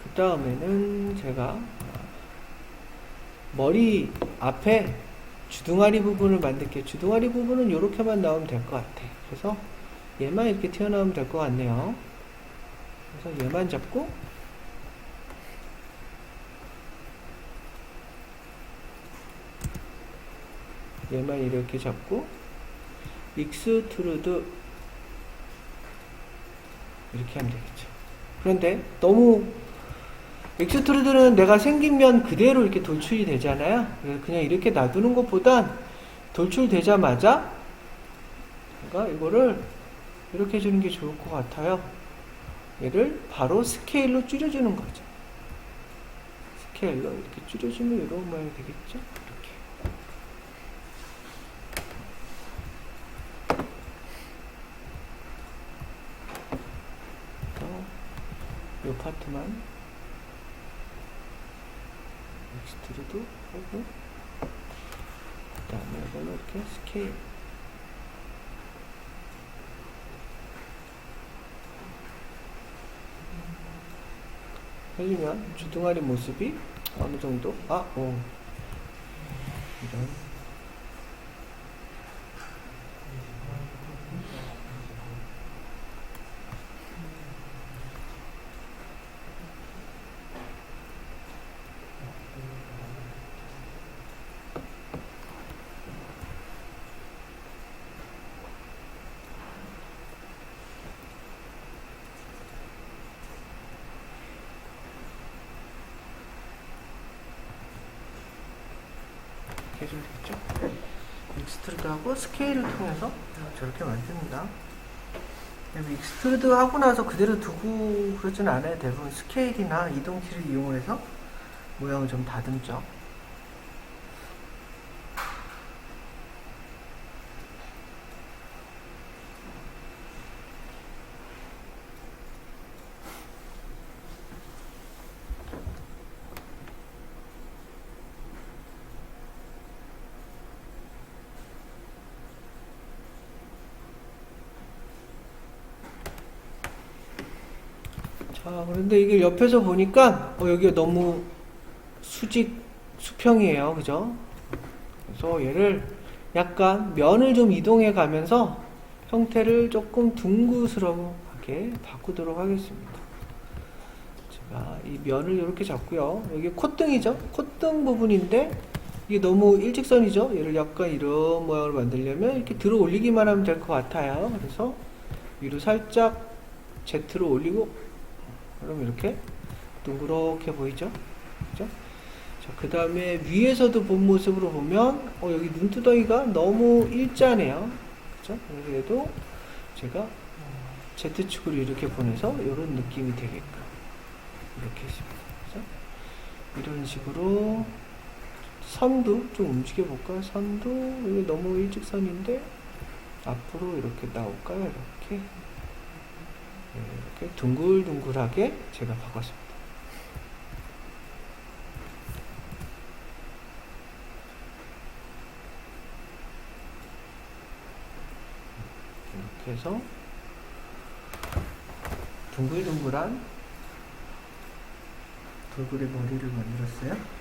그 다음에는 제가 머리 앞에 주둥아리 부분을 만들게요. 주둥아리 부분은 이렇게만 나오면 될 것 같아. 그래서 얘만 이렇게 튀어나오면 될 것 같네요. 그래서 얘만 잡고 얘만 이렇게 잡고 익스트루드 이렇게 하면 되겠죠. 그런데 너무 익스트루드는 내가 생긴 면 그대로 이렇게 돌출이 되잖아요. 그래서 그냥 이렇게 놔두는 것보단 돌출되자마자 제가 이거를 이렇게 해주는 게 좋을 것 같아요. 얘를 바로 스케일로 줄여주는 거죠. 스케일로 이렇게 줄여주면 이런 모양이 되겠죠. 이렇게. 이 파트만 익스트루드 하고 그 다음에 이걸로 이렇게 스케일 해주면 주둥아리 모습이 어느 정도 이런 해주면 되겠죠. 익스트루드하고 스케일을 통해서 저렇게 만듭니다. 익스트루드 하고 나서 그대로 두고 그러진 않아요. 대부분 스케일이나 이동키를 이용해서 모양을 좀 다듬죠. 자, 그런데 이게 옆에서 보니까 여기가 너무 수평이에요. 그죠? 그래서 얘를 약간 면을 좀 이동해 가면서 형태를 조금 둥그스럽게 바꾸도록 하겠습니다. 제가 이 면을 이렇게 잡고요. 여기 콧등이죠? 콧등 부분인데 이게 너무 일직선이죠? 얘를 약간 이런 모양을 만들려면 이렇게 들어 올리기만 하면 될 것 같아요. 그래서 위로 살짝 Z로 올리고 그럼 이렇게 둥그렇게 보이죠? 그죠? 자, 그 다음에 위에서도 본 모습으로 보면 여기 눈두덩이가 너무 일자네요. 그죠? 그래도 제가 Z축으로 이렇게 보내서 이런 느낌이 되게끔 이렇게 했습니다. 그죠? 이런 식으로 선도 좀 움직여 볼까요? 선도 이게 너무 일직선인데 앞으로 이렇게 나올까요? 이렇게 이렇게 둥글둥글하게 제가 바꿨습니다. 이렇게 해서 둥글둥글한 돌고래 머리를 만들었어요.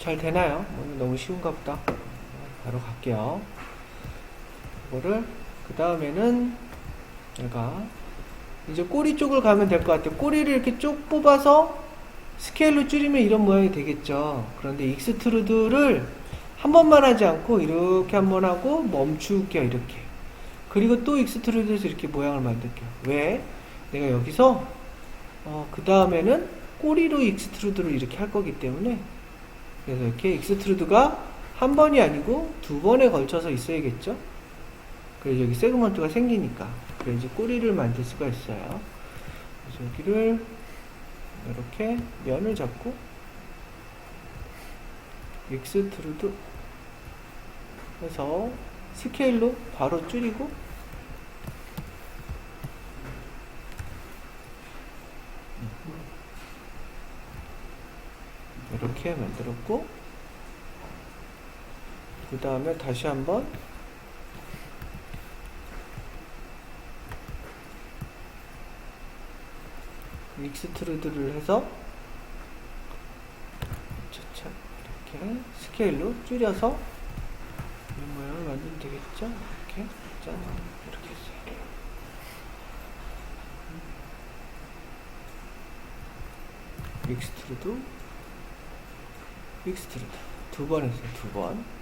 잘 되나요? 너무 쉬운가 보다. 바로 갈게요. 이거를 그 다음에는 내가 이제 꼬리 쪽을 가면 될 것 같아요. 꼬리를 이렇게 쭉 뽑아서 스케일로 줄이면 이런 모양이 되겠죠. 그런데 익스트루드를 한 번만 하지 않고 이렇게 한 번 하고 멈출게요. 이렇게 그리고 또 익스트루드에서 이렇게 모양을 만들게요. 왜? 내가 여기서 그 다음에는 꼬리로 익스트루드를 이렇게 할 거기 때문에, 그래서 이렇게 익스트루드가 한 번이 아니고 두 번에 걸쳐서 있어야겠죠? 그래서 여기 세그먼트가 생기니까. 그래서 이제 꼬리를 만들 수가 있어요. 그래서 여기를 이렇게 면을 잡고 익스트루드 해서 스케일로 바로 줄이고, 이렇게 만들었고, 그 다음에 다시 한번 익스트루드를 해서 차차 이렇게 스케일로 줄여서 이 모양을 만들면 되겠죠? 이렇게 짠, 이렇게 했어요. 익스트루드, 익스트루드 두 번 했어요. 두 번.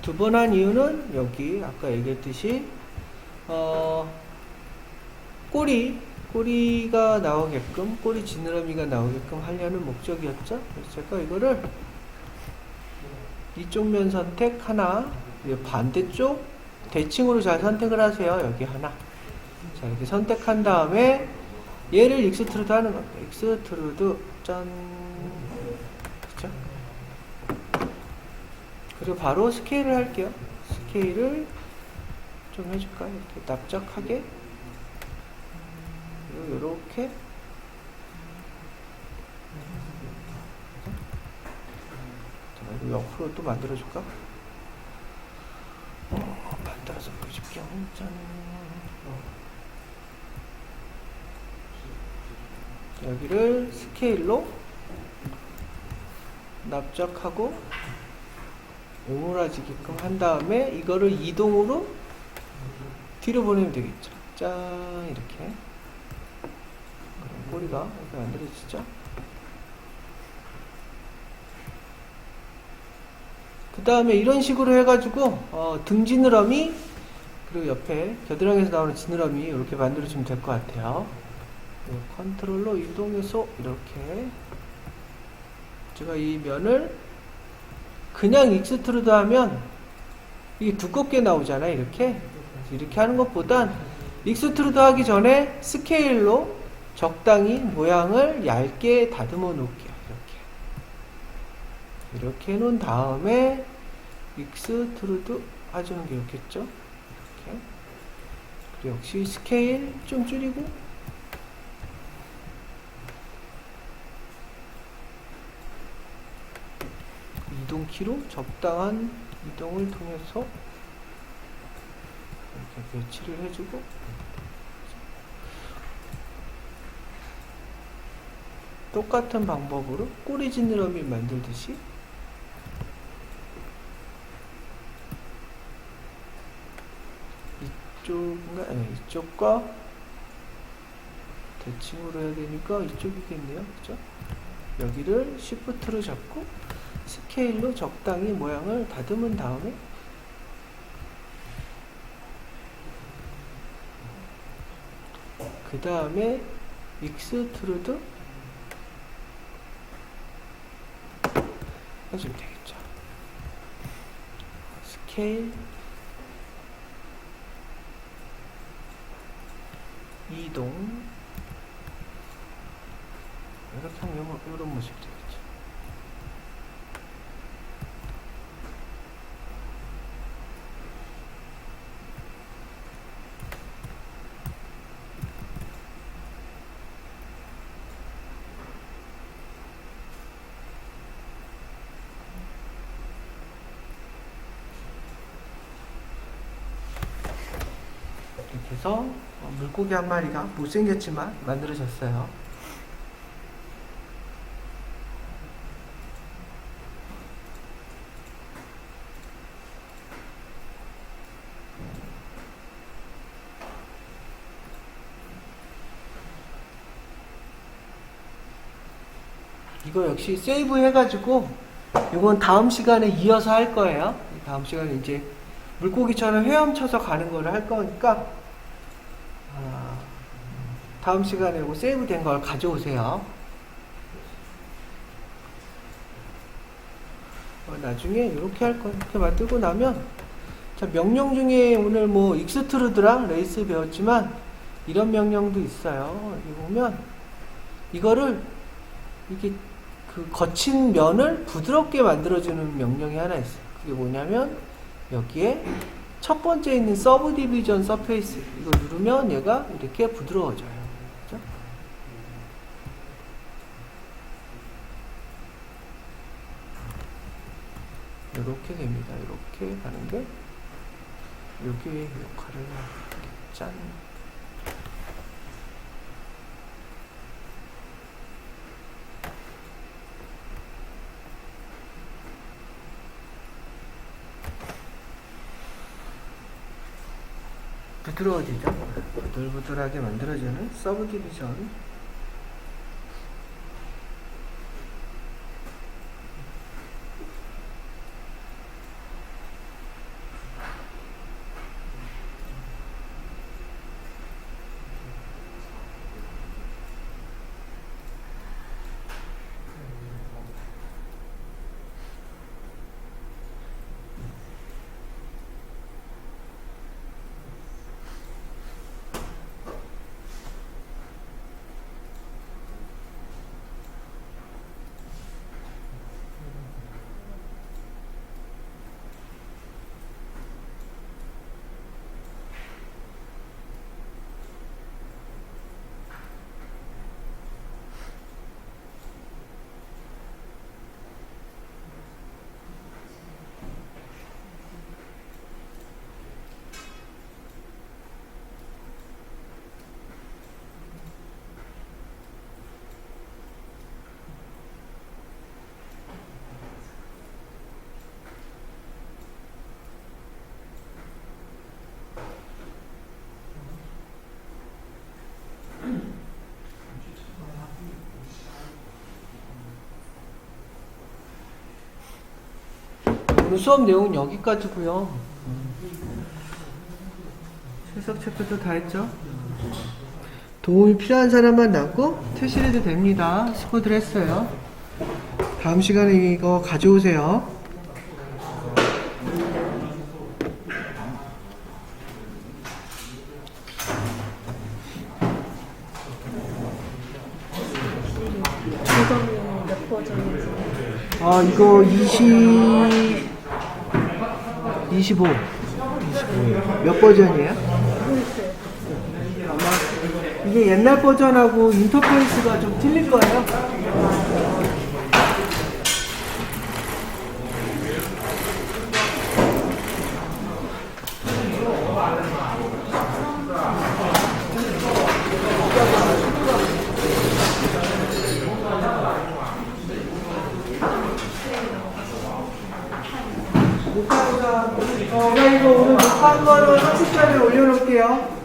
두 번 한 이유는 여기 아까 얘기했듯이 꼬리가 나오게끔, 꼬리 지느러미가 나오게끔 하려는 목적이었죠. 그래서 제가 이거를 이쪽 면 선택 하나, 반대쪽 대칭으로 잘 선택을 하세요. 여기 하나. 자, 이렇게 선택한 다음에 얘를 익스트루드 하는 겁니다. 익스트루드 짠. 그쵸? 그리고 바로 스케일을 할게요. 스케일을 좀 해줄까요? 이렇게 납작하게. 그리고 요렇게. 자, 이거 옆으로 또 만들어줄까? 만들어서 보여줄게요. 짠. 여기를 스케일로 납작하고 오므라지게끔 한 다음에 이거를 이동으로 뒤로 보내면 되겠죠. 짠, 이렇게. 그럼 꼬리가 이렇게 만들어지죠. 그 다음에 이런 식으로 해가지고 등 지느러미 그리고 옆에 겨드랑이에서 나오는 지느러미 이렇게 만들어주면 될 것 같아요. 컨트롤로 이동해서 이렇게 제가 이 면을 그냥 익스트루드 하면 이게 두껍게 나오잖아요. 이렇게 하는 것보단 익스트루드 하기 전에 스케일로 적당히 모양을 얇게 다듬어 놓을게요. 이렇게 해놓은 다음에 익스트루드 해주는 게 좋겠죠. 이렇게. 그리고 역시 스케일 좀 줄이고 이동키로 적당한 이동을 통해서 이렇게 배치를 해주고 똑같은 방법으로 꼬리 지느러미 만들듯이 이쪽과 대칭으로 해야 되니까 이쪽이겠네요. 그죠? 여기를 쉬프트로 잡고 스케일로 적당히 모양을 다듬은 다음에 그 다음에 익스트루드 해주면 되겠죠. 스케일 이동 이렇게 하면 이런 모습이 되겠죠. 이렇게 해서 물고기 한 마리가 못생겼지만 만들어졌어요. 이거 역시 세이브 해가지고 이건 다음 시간에 이어서 할 거예요. 다음 시간에 이제 물고기처럼 헤엄쳐서 가는 거를 할 거니까 다음 시간에 이거 세이브 된 걸 가져오세요. 나중에 이렇게 할 거예요. 이렇게 만들고 나면 자, 명령 중에 오늘 뭐 익스트루드랑 레이스 배웠지만 이런 명령도 있어요. 여기 보면 이거를 이렇게 그 거친 면을 부드럽게 만들어주는 명령이 하나 있어요. 그게 뭐냐면 여기에 첫 번째 있는 서브 디비전 서페이스 이거 누르면 얘가 이렇게 부드러워져요. 그렇죠? 이렇게 됩니다. 이렇게 가는 게 여기의 역할을 짠. 부드러워지죠? 부들부들하게 만들어주는 서브 디비전. 오늘 수업 내용은 여기까지고요. 출석 체크도 다 했죠? 도움이 필요한 사람만 남고 퇴실해도 됩니다. 스코드를 했어요. 다음 시간에 이거 가져오세요. 버전이 몇 버전인지. 이거 25. 몇 버전이에요? 아마 이게 옛날 버전하고 인터페이스가 좀 틀릴 거예요. 제가 이거 오늘 녹화한 거는 학습 자료에 올려놓을게요.